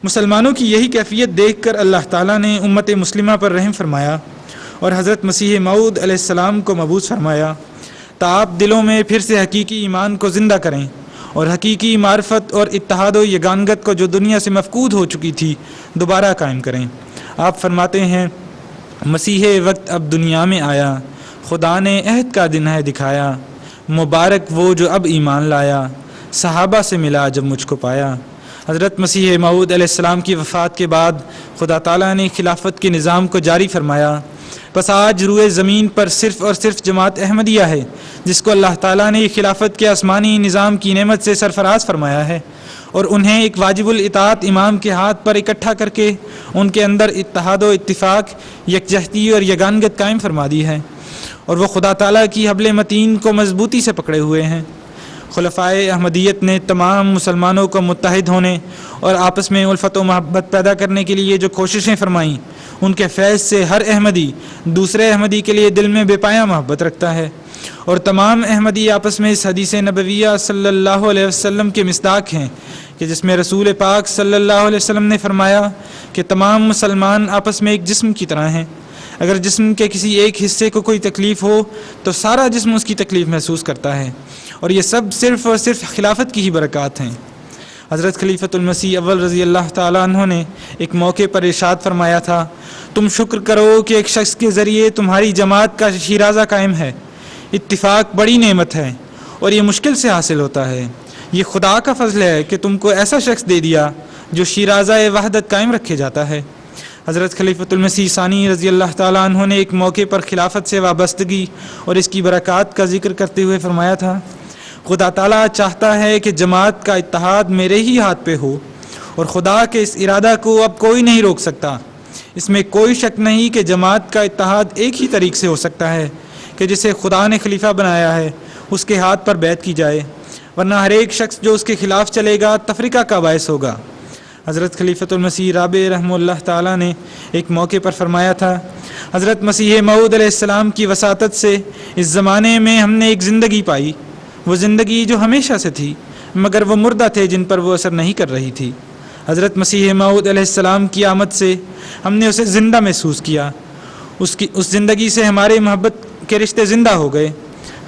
مسلمانوں کی یہی کیفیت دیکھ کر اللہ تعالیٰ نے امت مسلمہ پر رحم فرمایا اور حضرت مسیح موعود علیہ السلام کو مبعوث فرمایا تا آپ دلوں میں پھر سے حقیقی ایمان کو زندہ کریں اور حقیقی معرفت اور اتحاد و یگانگت کو جو دنیا سے مفقود ہو چکی تھی دوبارہ قائم کریں. آپ فرماتے ہیں، مسیح وقت اب دنیا میں آیا، خدا نے عہد کا دن ہے دکھایا، مبارک وہ جو اب ایمان لایا، صحابہ سے ملا جب مجھ کو پایا. حضرت مسیح موعود علیہ السلام کی وفات کے بعد خدا تعالیٰ نے خلافت کے نظام کو جاری فرمایا بس آج روئے زمین پر صرف اور صرف جماعت احمدیہ ہے جس کو اللہ تعالیٰ نے خلافت کے آسمانی نظام کی نعمت سے سرفراز فرمایا ہے، اور انہیں ایک واجب الاطاعت امام کے ہاتھ پر اکٹھا کر کے ان کے اندر اتحاد و اتفاق، یکجہتی اور یگانگت قائم فرما دی ہے، اور وہ خدا تعالیٰ کی حبل متین کو مضبوطی سے پکڑے ہوئے ہیں۔ خلفائے احمدیت نے تمام مسلمانوں کو متحد ہونے اور آپس میں الفت و محبت پیدا کرنے کے لیے جو کوششیں فرمائیں، ان کے فیض سے ہر احمدی دوسرے احمدی کے لیے دل میں بے پایہ محبت رکھتا ہے، اور تمام احمدی آپس میں اس حدیث نبویہ صلی اللہ علیہ وسلم کے مصداق ہیں کہ جس میں رسول پاک صلی اللہ علیہ وسلم نے فرمایا کہ تمام مسلمان آپس میں ایک جسم کی طرح ہیں، اگر جسم کے کسی ایک حصے کو کوئی تکلیف ہو تو سارا جسم اس کی تکلیف محسوس کرتا ہے، اور یہ سب صرف اور صرف خلافت کی ہی برکات ہیں۔ حضرت خلیفۃ المسیح اول رضی اللہ تعالیٰ عنہ نے ایک موقع پر ارشاد فرمایا تھا، تم شکر کرو کہ ایک شخص کے ذریعے تمہاری جماعت کا شیرازہ قائم ہے، اتفاق بڑی نعمت ہے اور یہ مشکل سے حاصل ہوتا ہے، یہ خدا کا فضل ہے کہ تم کو ایسا شخص دے دیا جو شیرازہ وحدت قائم رکھے جاتا ہے۔ حضرت خلیفۃ المسیح ثانی رضی اللہ تعالیٰ عنہ نے ایک موقع پر خلافت سے وابستگی اور اس کی برکات کا ذکر کرتے ہوئے فرمایا تھا، خدا تعالیٰ چاہتا ہے کہ جماعت کا اتحاد میرے ہی ہاتھ پہ ہو، اور خدا کے اس ارادہ کو اب کوئی نہیں روک سکتا۔ اس میں کوئی شک نہیں کہ جماعت کا اتحاد ایک ہی طریق سے ہو سکتا ہے کہ جسے خدا نے خلیفہ بنایا ہے اس کے ہاتھ پر بیعت کی جائے، ورنہ ہر ایک شخص جو اس کے خلاف چلے گا تفریقہ کا باعث ہوگا۔ حضرت خلیفۃ المسیح رابع رحمہ اللہ تعالیٰ نے ایک موقع پر فرمایا تھا، حضرت مسیح موعود علیہ السلام کی وساطت سے اس زمانے میں ہم نے ایک زندگی پائی، وہ زندگی جو ہمیشہ سے تھی مگر وہ مردہ تھے جن پر وہ اثر نہیں کر رہی تھی۔ حضرت مسیح موعود علیہ السلام کی آمد سے ہم نے اسے زندہ محسوس کیا، اس زندگی سے ہمارے محبت کے رشتے زندہ ہو گئے،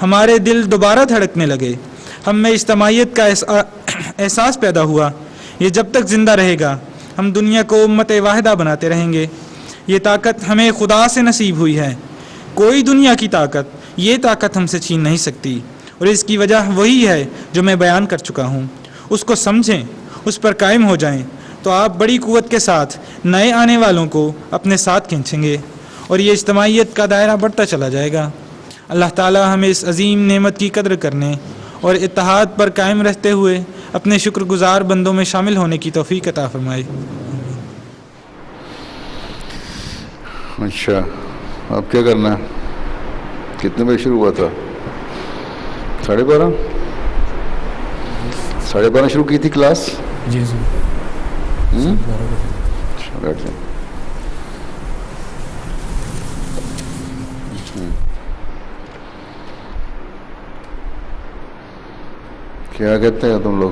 ہمارے دل دوبارہ دھڑکنے لگے، ہم میں اجتماعیت کا احساس پیدا ہوا۔ یہ جب تک زندہ رہے گا ہم دنیا کو امت واحدہ بناتے رہیں گے۔ یہ طاقت ہمیں خدا سے نصیب ہوئی ہے، کوئی دنیا کی طاقت یہ طاقت ہم سے چھین نہیں سکتی، اور اس کی وجہ وہی ہے جو میں بیان کر چکا ہوں۔ اس کو سمجھیں، اس پر قائم ہو جائیں تو آپ بڑی قوت کے ساتھ نئے آنے والوں کو اپنے ساتھ کھینچیں گے، اور یہ اجتماعیت کا دائرہ بڑھتا چلا جائے گا۔ اللہ تعالی ہمیں اس عظیم نعمت کی قدر کرنے اور اتحاد پر قائم رہتے ہوئے اپنے شکر گزار بندوں میں شامل ہونے کی توفیق عطا فرمائے۔ اچھا، اب کیا کرنا ہے؟ کتنے بجے شروع ہوا تھا؟ 12:30 12:30 شروع کی تھی کلاس؟ جی جی بیٹھ جائیں۔ کیا کہتے ہیں تم لوگ؟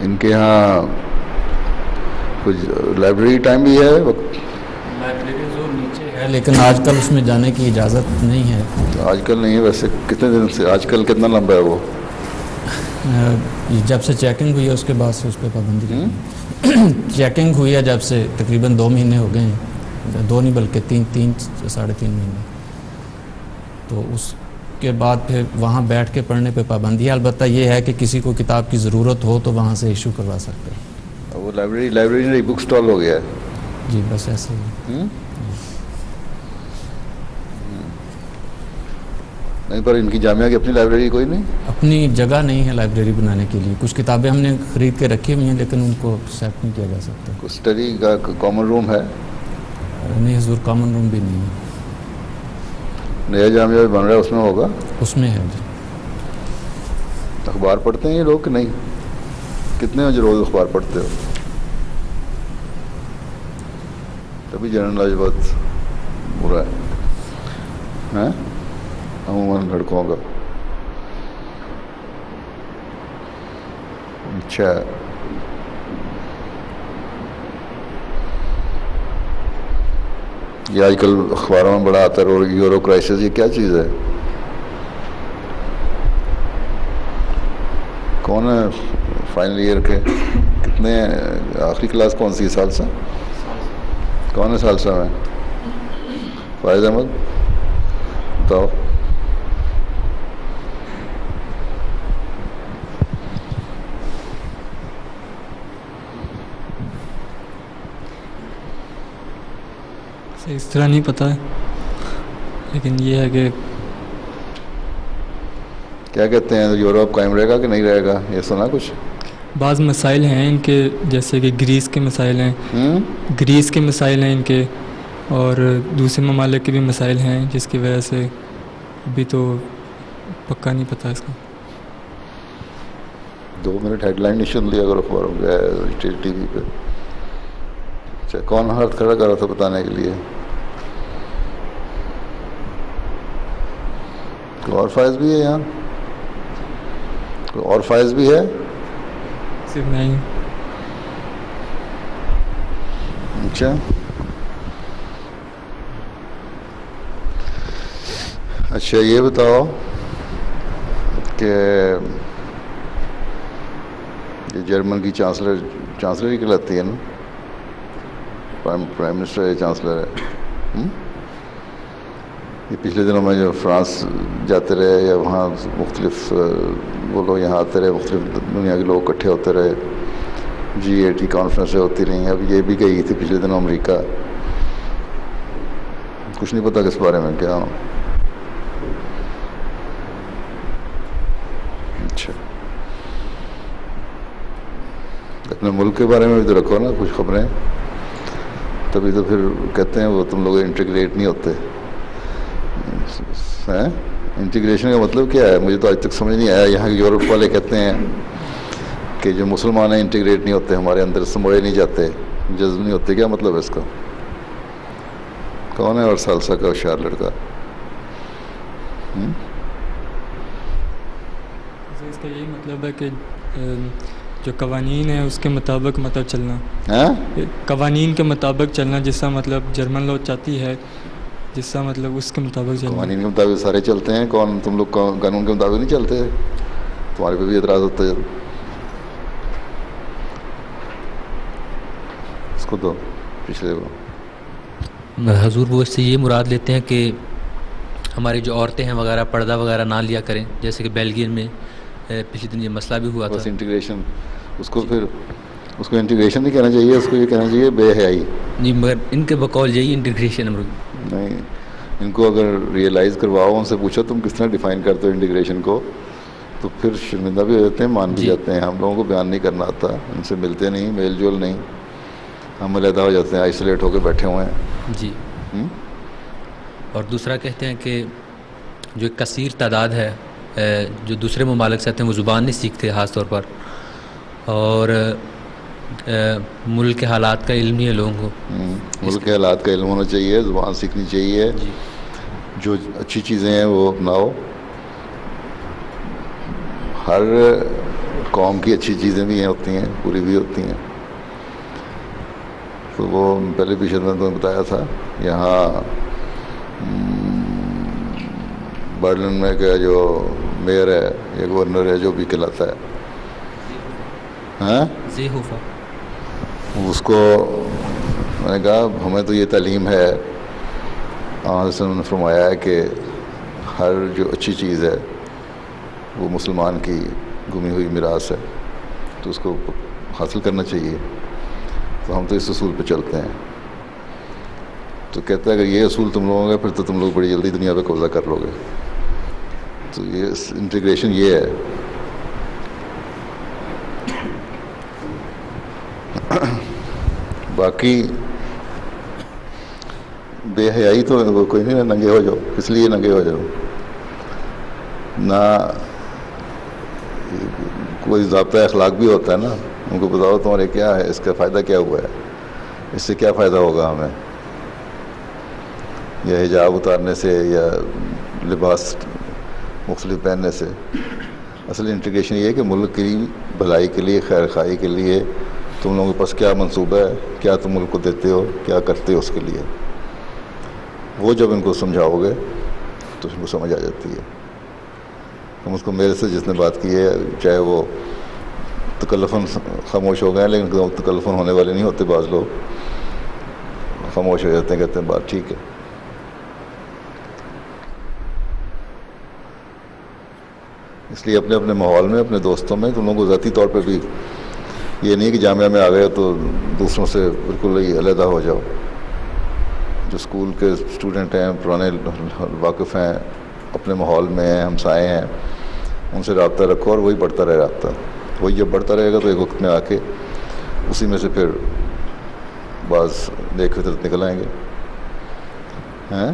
ان کے یہاں کچھ لائبریری ٹائم بھی ہے؟ لائبریری جو نیچے ہے لیکن آج کل اس میں جانے کی اجازت نہیں ہے۔ آج کل نہیں ہے، ویسے کتنے دن سے؟ آج کل کتنا لمبا ہے وہ؟ جب سے چیکنگ ہوئی ہے اس کے بعد سے اس پہ پابندی چیکنگ ہوئی ہے جب سے تقریباً 2 مہینے ہو گئے ہیں، 2 نہیں بلکہ 3 ساڑھے 3 مہینے، تو اس کے بعد پھر وہاں بیٹھ کے پڑھنے پہ پابندی ہے۔ البتہ یہ ہے کہ کسی کو کتاب کی ضرورت ہو تو وہاں سے ایشو کروا سکتے ہیں۔ وہ لائبریری نہیں، بک سٹال ہو گیا ہے؟ جی بس ایسے ہی۔ نہیں، پر ان کی جامعہ کی اپنی لائبریری کوئی نہیں؟ اپنی جگہ نہیں ہے لائبریری بنانے کے لیے، کچھ کتابیں ہم نے خرید کے رکھی ہوئی ہیں لیکن ان کو ایکسیپٹ نہیں کیا جا سکتا۔ اسٹڈی کا کامن روم ہے؟ نہیں حضور، کامن روم بھی نہیں ہے۔ نیا جامعہ بن رہا ہے اس میں ہوگا؟ اس میں ہے جی۔ اخبار پڑھتے ہیں یہ لوگ کہ نہیں؟ کتنے بجے روز اخبار پڑھتے ہو؟ تبھی جنرل نالج بہت برا ہے عموماً لڑکوں کا۔ اچھا، یہ آج کل اخباروں میں بڑا آتا ہے یورو کرائسس، یہ کیا چیز ہے؟ کون ہے فائنل ایئر کے؟ کتنے آخری کلاس کون سی سالسہ؟ کون ہے سالسہ میں؟ فائز احمد بتاؤ۔ اس طرح نہیں پتہ ہے، لیکن یہ ہے کہ کیا کہتے ہیں یورپ قائم رہے گا کہ نہیں رہے گا، یہ سنا کچھ؟ بعض مسائل ہیں ان کے، جیسے کہ گریس کے مسائل ہیں، گریس کے مسائل ہیں ان کے، اور دوسرے ممالک کے بھی مسائل ہیں، جس کی وجہ سے ابھی تو پکا نہیں پتہ اس کا۔ 2 منٹ ہیڈ لائن نہیں سن لیا اگر اخباروں پہ ٹی وی پہ؟ اچھا، کون ہاتھ کھڑا کر رہا تھا بتانے کے لیے؟ کوئی اور فائز بھی ہے یہاں؟ کوئی اور فائز بھی ہے؟ صرف نہیں۔ اچھا اچھا، یہ بتاؤ کہ یہ جرمن کی چانسلر ہی کہلاتی ہے نا، پرائم منسٹر ہے، چانسلر ہے، یہ پچھلے دنوں میں جو فرانس جاتے رہے یا وہاں مختلف وہ لوگ یہاں آتے رہے، مختلف دنیا کے لوگ اکٹھے ہوتے رہے، G8 کانفرنسیں ہوتی رہیں، اب یہ بھی گئی تھی پچھلے دنوں امریکہ، کچھ نہیں پتا کس بارے میں کیا؟ اچھا، اپنے ملک کے بارے میں بھی تو رکھو نا کچھ خبریں، تبھی تو پھر کہتے ہیں وہ تم لوگ انٹیگریٹ نہیں ہوتے ہیں۔ انٹیگریشن کا مطلب کیا ہے؟ مجھے تو آج تک سمجھ نہیں آیا۔ یہاں کے یورپ والے کہتے ہیں کہ جو مسلمان ہیں انٹیگریٹ نہیں ہوتے، ہمارے اندر سموئے نہیں جاتے، جذب نہیں ہوتے، کیا مطلب ہے اس کا؟ کون ہے اور سالسا کا ہوشیار لڑکا؟ اس کا یہی مطلب ہے کہ جو قوانین ہیں اس کے مطابق مطلب چلنا، قوانین کے مطابق چلنا، جس کا مطلب جرمن لو چاہتی ہے، جس کا مطلب اس کے مطابق چلنا۔ قوانین کے مطابق سارے چلتے ہیں، کون تم لوگ قانون کے مطابق نہیں چلتے؟ تمہارے پہ بھی اعتراض ہوتا ہے، اس کو تو پچھلے حضور وہ اس سے یہ مراد لیتے ہیں کہ ہماری جو عورتیں ہیں وغیرہ پردہ وغیرہ نہ لیا کریں، جیسے کہ بیلجین میں پچھلے دن یہ مسئلہ بھی ہوا تھا۔ بس انٹیگریشن، اس کو پھر اس کو انٹیگریشن نہیں کہنا چاہیے، اس کو یہ کہنا چاہیے بے حیائی۔ نہیں، مگر ان کے بقول یہی انٹیگریشن نہیں، ان کو اگر ریئلائز کرواؤ، ان سے پوچھو تم کس طرح ڈیفائن کرتے ہو انٹیگریشن کو، تو پھر شرمندہ بھی ہو جاتے ہیں، مان بھی جاتے ہیں۔ ہم لوگوں کو بیان نہیں کرنا آتا، ان سے ملتے نہیں، میل جول نہیں، ہم علیحدہ ہو جاتے ہیں، آئسولیٹ ہو کے بیٹھے ہوئے ہیں جی۔ اور دوسرا کہتے ہیں کہ جو ایک کثیر تعداد ہے جو دوسرے ممالک سے آتے ہیں، وہ زبان نہیں سیکھتے خاص طور پر، اور ملک کے حالات کا علم نہیں ہے لوگوں کو۔ ملک کے حالات کا علم ہونا چاہیے، زبان سیکھنی چاہیے، جو اچھی چیزیں ہیں وہ اپناؤ۔ ہر قوم کی اچھی چیزیں بھی ہوتی ہیں، بری بھی ہوتی ہیں، تو وہ پہلے پیچھے میں تمہیں بتایا تھا، یہاں برلن میں کا جو میئر ہے یا گورنر ہے جو بھی کہلاتا ہے، ہاں اس کو میں نے کہا ہمیں تو یہ تعلیم ہے، آن نے فرمایا ہے کہ ہر جو اچھی چیز ہے وہ مسلمان کی گمی ہوئی میراث ہے، تو اس کو حاصل کرنا چاہیے، تو ہم تو اس اصول پہ چلتے ہیں۔ تو کہتا ہے اگر یہ اصول تم لوگوں کا، پھر تو تم لوگ بڑی جلدی دنیا پہ قبضہ کر لو گے۔ تو یہ انٹیگریشن یہ ہے۔ باقی بے حیائی تو کوئی نہیں، ننگے ہو جاؤ، اس لیے ننگے ہو جاؤ، نہ کوئی ضابطۂ اخلاق بھی ہوتا ہے نا، ان کو بتاؤ تمہارے کیا ہے، اس کا فائدہ کیا ہوا ہے، اس سے کیا فائدہ ہوگا ہمیں، یا حجاب اتارنے سے یا لباس مختلف پہننے سے۔ اصل انٹیگریشن یہ ہے کہ ملک کی بھلائی کے لیے، خیر خواہی کے لیے تم لوگوں کے پاس کیا منصوبہ ہے، کیا تم ملک کو دیتے ہو، کیا کرتے ہو اس کے لیے، وہ جب ان کو سمجھاؤ گے تو ان کو سمجھ آ جاتی ہے۔ تم اس کو میرے سے جس نے بات کی ہے، چاہے وہ تکلفاً خاموش ہو گئے ہیں، لیکن تکلفاً ہونے والے نہیں ہوتے، بعض لوگ خاموش ہو جاتے ہیں، کہتے ہیں بات ٹھیک ہے۔ اس لیے اپنے اپنے ماحول میں، اپنے دوستوں میں تم لوگوں کو ذاتی طور پہ بھی یہ نہیں کہ جامعہ میں آ گئے تو دوسروں سے بالکل ہی علیحدہ ہو جاؤ، جو اسکول کے اسٹوڈنٹ ہیں، پرانے واقف ہیں، اپنے ماحول میں ہیں، ہمسائے ہیں، ان سے رابطہ رکھو اور وہی بڑھتا رہے رابطہ. وہی جب بڑھتا رہے گا تو ایک وقت میں آ کے اسی میں سے پھر بعض نیک فطرت نکل آئیں گے. ہیں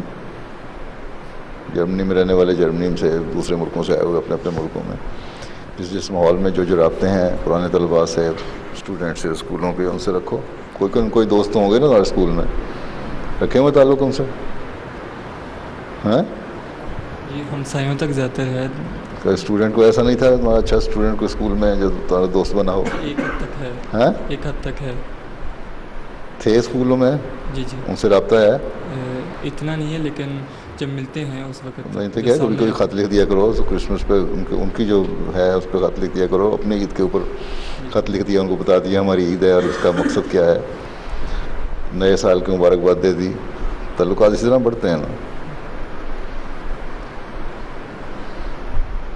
جرمنی میں رہنے والے جرمنی سے، دوسرے ملکوں سے آئے ہوئے اپنے اپنے ملکوں میں، جس ماحول میں جو رابطے ہیں پرانے طلباء سے، اسٹوڈنٹ سے، اسکولوں کے، ان سے رکھو. کوئی دوست ہوں گے نا ہمارے اسکول میں، رکھے ہوئے تعلق ان سے؟ ہیں یہ ہمسایوں تک زیادہ ہے. کوئی اسٹوڈنٹ کو ایسا نہیں تھا تمہارا اچھا اسٹوڈنٹ کو اسکول میں جو تمہارا دوست بنا ہو؟ ایک حد تک ہے. ہیں ایک حد تک ہے. تھے اسکولوں میں؟ جی جی. ان سے رابطہ ہے؟ اتنا نہیں ہے، لیکن جب ملتے ہیں اس وقت نہیں تو کیا، کبھی کوئی خط لکھ دیا کرو کرسمس پہ، ان کی جو ہے اس پہ خط لکھ دیا کرو. اپنی عید کے اوپر خط لکھ دیا، ان کو بتا دیا ہماری عید ہے اور اس کا مقصد کیا ہے، نئے سال کی مبارکباد دے دی. تعلقات اسی طرح بڑھتے ہیں نا.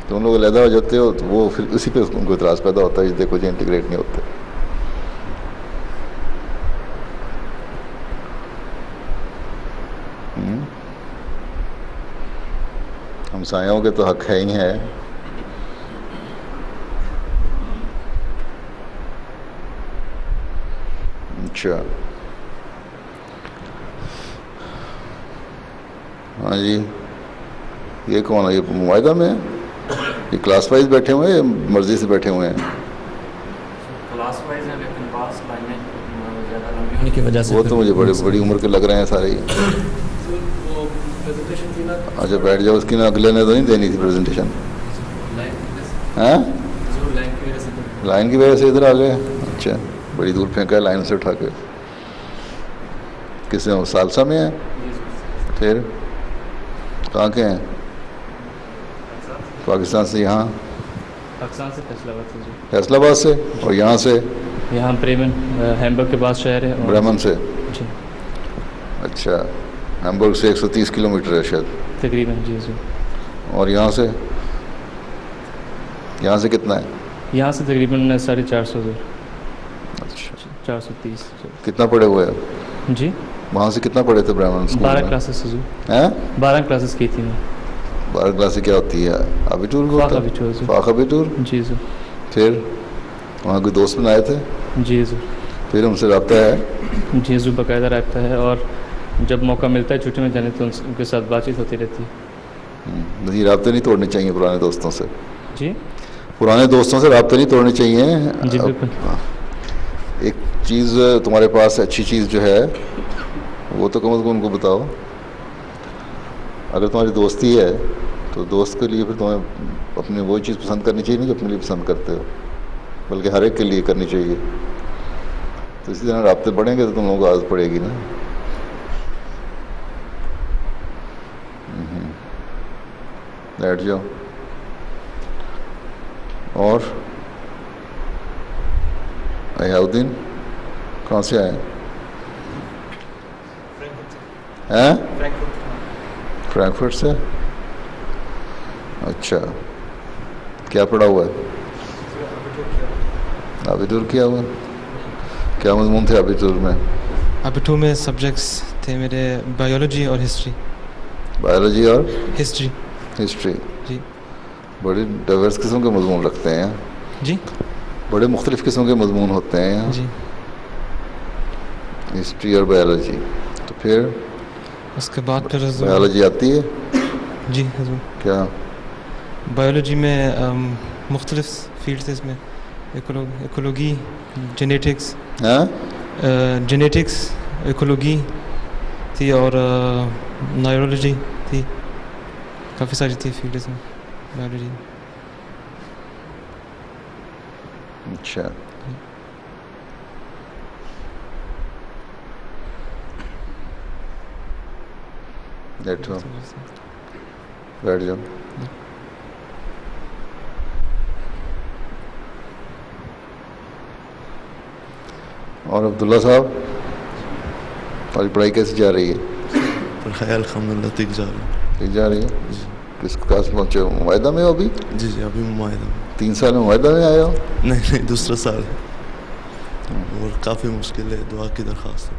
تو ان لوگ علیحدہ ہو جاتے ہو تو وہ پھر اسی پہ ان کو اعتراض پیدا ہوتا ہے، دیکھو جی انٹیگریٹ نہیں ہوتے. ہمسایوں کے تو حق ہے ہی ہے. اچھا ہاں جی، یہ کون ہے؟ یہ معاہدہ میں ہے؟ یہ کلاس وائز بیٹھے ہوئے ہیں یا مرضی سے بیٹھے ہوئے ہیں؟ کلاس وائز ہیں، لیکن پاس لائنیں زیادہ لمبی ہونے کی وجہ سے وہ تو مجھے بڑی عمر کے لگ رہے ہیں سارے. اچھا بیٹھ جاؤ. اس کی نا اگلے نے تو نہیں دینی تھی پریزنٹیشن؟ ہاں لائن کی وجہ سے ادھر آ گئے. اچھا بڑی دور پھینکا ہے لائن سے اٹھا کے. کس میں سالسا میں ہے؟ پھر کہاں کے ہیں؟ پاکستان سے یہاں؟ پاکستان سے فیصل آباد سے. اور یہاں سے؟ یہاں بریمن، ہیمبرگ کے پاس شہر ہے. بریمن سے؟ جی. اچھا ہیمبرگ سے 130 کلومیٹر ہے شاید تقریباً. جی جی. اور یہاں سے؟ یہاں سے کتنا ہے؟ یہاں سے تقریباً 450. اچھا 430. کتنا پڑھے ہوئے ہیں؟ جی. وہاں سے کتنا پڑھے تھے برہمن اسکول میں؟ 12 کلاسز. ہیں 12 کلاسز کی تھی میں. 12 کلاسیں کیا ہوتی ہے؟ ابیٹور کو فاق ابیٹور. فاق ابیٹور. جی سر. پھر وہاں کوئی دوست بنائے تھے؟ جی سر. پھر ان سے رابطہ ہے؟ جی سر باقاعدہ رابطہ ہے، اور جب موقع ملتا ہے چھٹی میں جانے تو ان کے ساتھ بات چیت ہوتی رہتی ہے. نہیں رابطے نہیں توڑنے چاہیے پرانے دوستوں سے. جی پرانے دوستوں سے رابطے نہیں توڑنے چاہیے. جی بالکل. ایک چیز تمہارے پاس اچھی چیز جو ہے وہ تو کم از کم ان کو بتاؤ. اگر تمہاری دوستی ہے تو دوست کے لیے پھر تمہیں اپنی وہ چیز پسند کرنی چاہیے نہیں جو اپنے لیے پسند کرتے ہو، بلکہ ہر ایک کے لیے کرنی چاہیے. تو اسی طرح رابطے بڑھیں گے تو تم لوگوں کو عادت پڑے گی نا. بیٹھ جاؤ. اور ایاؤدین کہاں سے آئے ہیں؟ فرینکفرٹ سے. اچھا کیا پڑھا ہوا ہے؟ ابیٹور کیا ہوا. کیا مضمون تھے ابیٹور میں؟ ابیٹور میں سبجیکٹس تھے میرے بایولوجی اور ہسٹری. بایولوجی اور ہسٹری. ہسٹری. جی. بڑی ڈائیورس قسم کے مضمون رکھتے ہیں. جی. بڑے مختلف قسم کے مضمون ہوتے ہیں. جی. ہسٹری اور بایولوجی. تو پھر اس کے بعد پھر بایولوجی آتی ہے؟ جی حضور. کیا بایولوجی میں مختلف فیلڈ تھے. اس میں ایکولوگی، جینیٹکس. ہاں جینیٹکس، ایکولوگی تھی اور نیورولوجی تھی. کافی ساری تھی فیلڈز میں بایولوجی. اچھا بیٹھو. بیٹھ جاؤ. اور عبداللہ صاحب تمہاری پڑھائی کیسی جا رہی ہے؟ پڑھائی الحمدللہ ٹھیک جا رہی ہے. ٹھیک جا رہی ہے. کس کلاس میں پہنچے ہو؟ معاہدہ میں ہو ابھی؟ جی جی ابھی معاہدہ میں. 3 سال میں معاہدہ میں آئے ہو؟ نہیں دوسرا سال ہے اور کافی مشکل ہے. دعا کی درخواست ہے.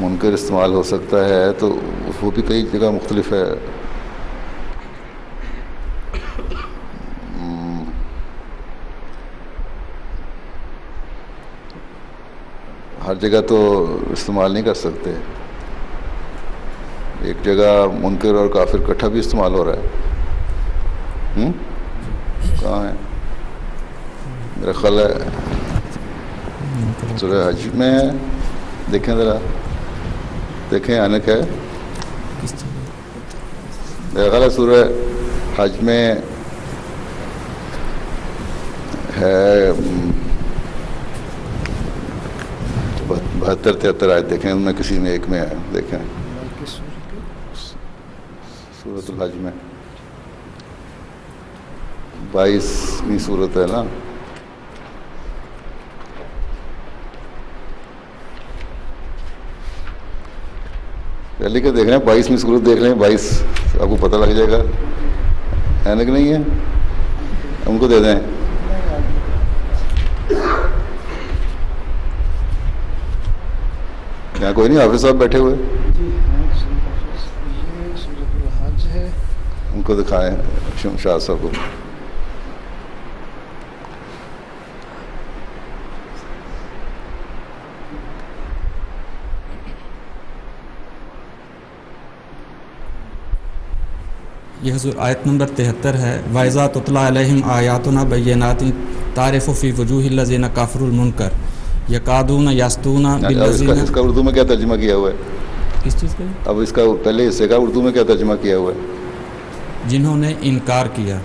منکر استعمال ہو سکتا ہے تو وہ بھی کئی جگہ مختلف ہے. ہر جگہ تو استعمال نہیں کر سکتے. ایک جگہ منکر اور کافر اکٹھا بھی استعمال ہو رہا ہے. کہاں ہے؟ میرا خیال ہے سورہ حج میں ہے. دیکھیں ذرا، دیکھیں انک ہے. میرا خیال ہے سورہ حج میں ہے 72-73 آیت. دیکھیں ان میں کسی میں ایک میں ہے. دیکھیں سورۃ الحج میں 22ویں سورت ہے نا. پہلے کیا دیکھ رہے ہیں؟ 22ویں سورت دیکھ لیں. 22 آپ کو پتہ لگ جائے گا. اینک نہیں ہے؟ ان کو دے دیں. یہاں کوئی نہیں؟ حافظ صاحب بیٹھے ہوئے، ان کو دکھائیں شاہ صاحب کو. یہ حضور آیت نمبر 73 ہے. وَإِذَا تُتْلَىٰ عَلَيْهِمْ آيَاتُنَا بَيِّنَاتٍ تَعْرِفُ فِي وُجُوهِ الَّذِينَ كَفَرُوا الْمُنكَرَ يَكَادُونَ يَسْطُونَ بِالَّذِينَ. اس کا اردو میں کیا ترجمہ کیا ہوا ہے؟ کس چیز کا؟ اب اس کا پہلے حصے کا اردو میں کیا ترجمہ کیا ہوا ہے؟ جنہوں نے انکار کیا.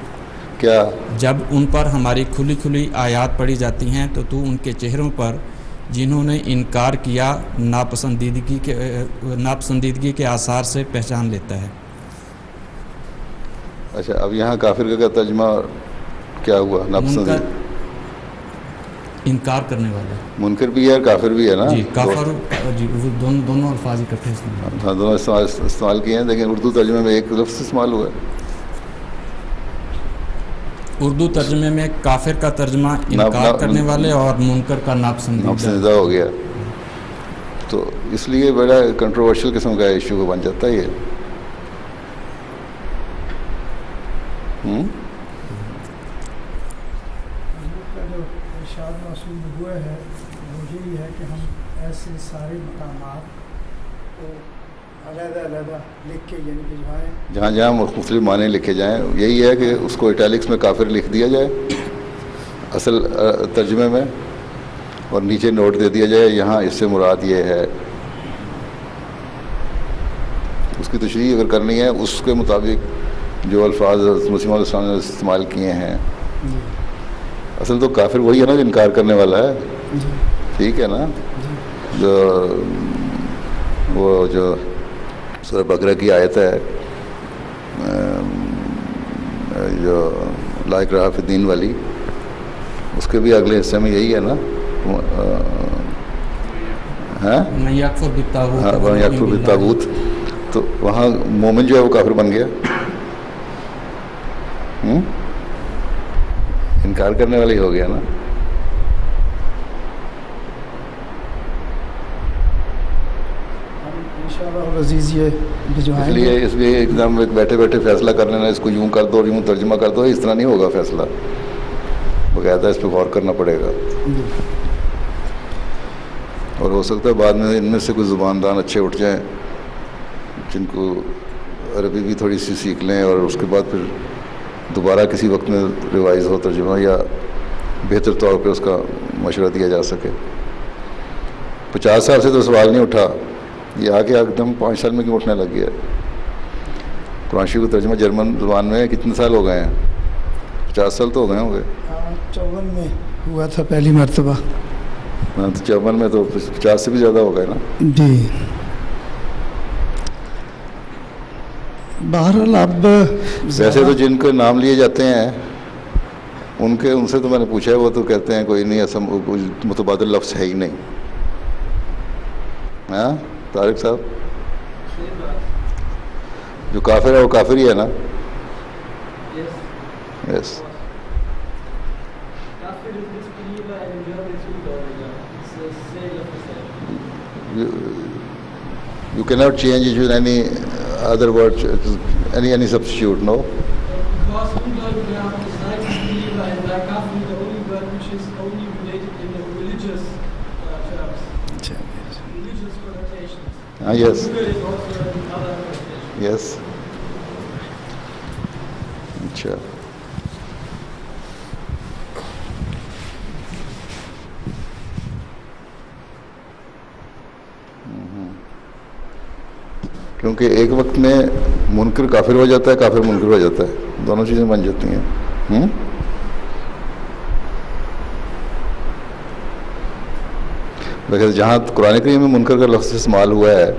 کیا؟ جب ان پر ہماری کھلی کھلی آیات پڑھی جاتی ہیں تو تو ان کے چہروں پر جنہوں نے انکار کیا ناپسندیدگی کے آثار سے پہچان لیتا ہے. اچھا، اب یہاں کافر کا کیا ترجمہ کیا ہوا؟ ناپسندیدہ، انکار کرنے والا. منکر بھی ہے اور کافر بھی ہے نا. جی کافر، جی دونوں الفاظ اکٹھے استعمال. ہاں دونوں استعمال کیے ہیں، لیکن اردو ترجمے میں ایک لفظ استعمال ہوا ہے. اردو ترجمے میں کافر کا ترجمہ انکار کرنے والے اور منکر کا ناپسندیدہ ہو گیا. تو اس لیے بڑا کنٹروورشل قسم کا ایشو بن جاتا ہے یہ. ہوا ہے وہ یہی ہے کہ ہم ایسے سارے مقامات کو علیحدہ علیحدہ لکھ کے یعنی بھجوائیں، جہاں جہاں مختلف معنی لکھے جائیں. یہی ہے کہ اس کو اٹیلکس میں کافر لکھ دیا جائے اصل ترجمے میں، اور نیچے نوٹ دے دیا جائے یہاں اس سے مراد یہ ہے. اس کی تشریح اگر کرنی ہے اس کے مطابق جو الفاظ مسلم علیہ السلام نے استعمال کیے ہیں. اصل تو کافر وہی ہے نا جو انکار کرنے والا ہے. ٹھیک ہے نا. جو وہ جو سورہ بقرہ کی آیت ہے جو لا اکراہ فی الدین والی، اس کے بھی اگلے حصے میں یہی ہے نا. من یکفر بالطاغوت، تو وہاں مومن جو ہے وہ کافر بن گیا. انکار کرنے والا ہی ہو گیا نا. اس لیے ایک دم بیٹھے بیٹھے فیصلہ کر لینا اس کو یوں کر دو یوں ترجمہ کر دو، اس طرح نہیں ہوگا فیصلہ. باقاعدہ اس پہ غور کرنا پڑے گا. اور ہو سکتا ہے بعد میں ان میں سے کوئی زباندان اچھے اٹھ جائیں جن کو عربی بھی تھوڑی سی سیکھ لیں، اور اس کے بعد پھر دوبارہ کسی وقت میں ریوائز ہو ترجمہ، یا بہتر طور پہ اس کا مشورہ دیا جا سکے. 50 سال سے تو سوال نہیں اٹھا، یہ آ کے ایک دم 5 سال میں کیوں اٹھنے لگ گیا؟ قرآن شریف کا ترجمہ جرمن زبان میں کتنے سال ہو گئے ہیں؟ 50 سال تو ہو گئے ہوں گے. 54 میں ہوا تھا پہلی مرتبہ. ہاں تو 54 میں تو 50 سے بھی زیادہ ہو گئے نا. جی بہرحال اب ویسے تو جن کے نام لیے جاتے ہیں ان سے تو میں نے پوچھا ہے، وہ تو کہتے ہیں کوئی نہیں، ایسا متبادل لفظ ہے ہی نہیں. ہاں طارق صاحب، جو کافر ہے وہ کافر ہی ہے نا. یس. You cannot change it with any other word, any substitute, no? Because ungläubige haben das Leibesbelieber in der Kafir, the only word which is only related in the religious terms. Religious connotations. Ah, yes. Google is also in other connotations. Yes. اچھا. کیونکہ ایک وقت میں منکر کافر ہو جاتا ہے, کافر منکر ہو جاتا ہے, دونوں چیزیں بن جاتی ہیں. لیکن جہاں قرآن کریم میں منکر کا لفظ استعمال ہوا ہے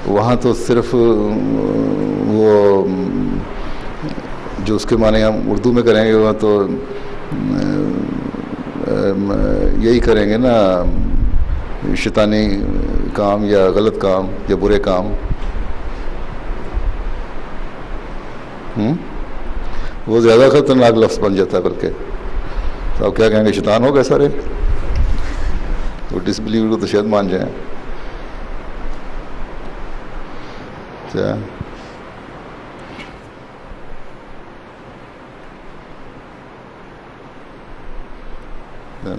وہاں تو صرف وہ جو اس کے معنی ہم اردو میں کریں گے وہاں تو یہی کریں گے نا, شیطانی کام یا غلط کام یا برے کام. وہ زیادہ خطرناک لفظ بن جاتا ہے. بلکہ تو آپ کیا کہیں گے, شیطان ہو گئے سارے؟ وہ ڈس بلیور کو تو شاید مان جائیں. اچھا,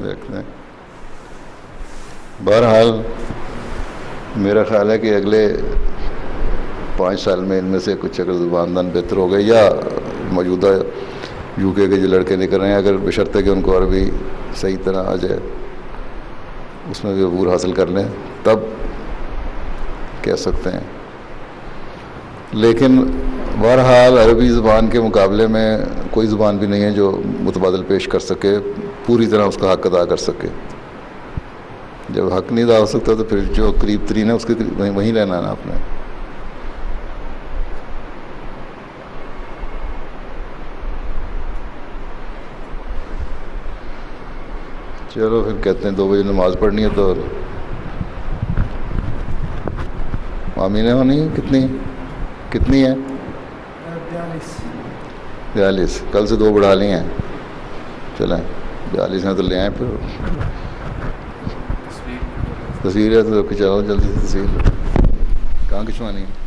دیکھتے ہیں. بہرحال میرا خیال ہے کہ اگلے 5 سال میں ان میں سے کچھ اگر زباندان بہتر ہو گئے یا موجودہ UK کے جو لڑکے نکل رہے ہیں, اگر بشرطے کہ ان کو عربی صحیح طرح آ جائے, اس میں بھی عبور حاصل کر لیں, تب کہہ سکتے ہیں. لیکن بہرحال عربی زبان کے مقابلے میں کوئی زبان بھی نہیں ہے جو متبادل پیش کر سکے, پوری طرح اس کا حق ادا کر سکے. جب حق نہیں ادا ہو سکتا تو پھر جو قریب ترین ہے اس کے وہیں رہنا ہے نا آپ نے. چلو پھر کہتے ہیں 2 بجے نماز پڑھنی ہے تو آمینیں ہونی ہے. کتنی ہے؟ 42. کل سے 2 بڑھا لی ہیں. چلیں 42 ہیں تو لے آئیں. پھر تصویر ہے تو چلو جلدی تصویر کہاں کھنچوانی ہے؟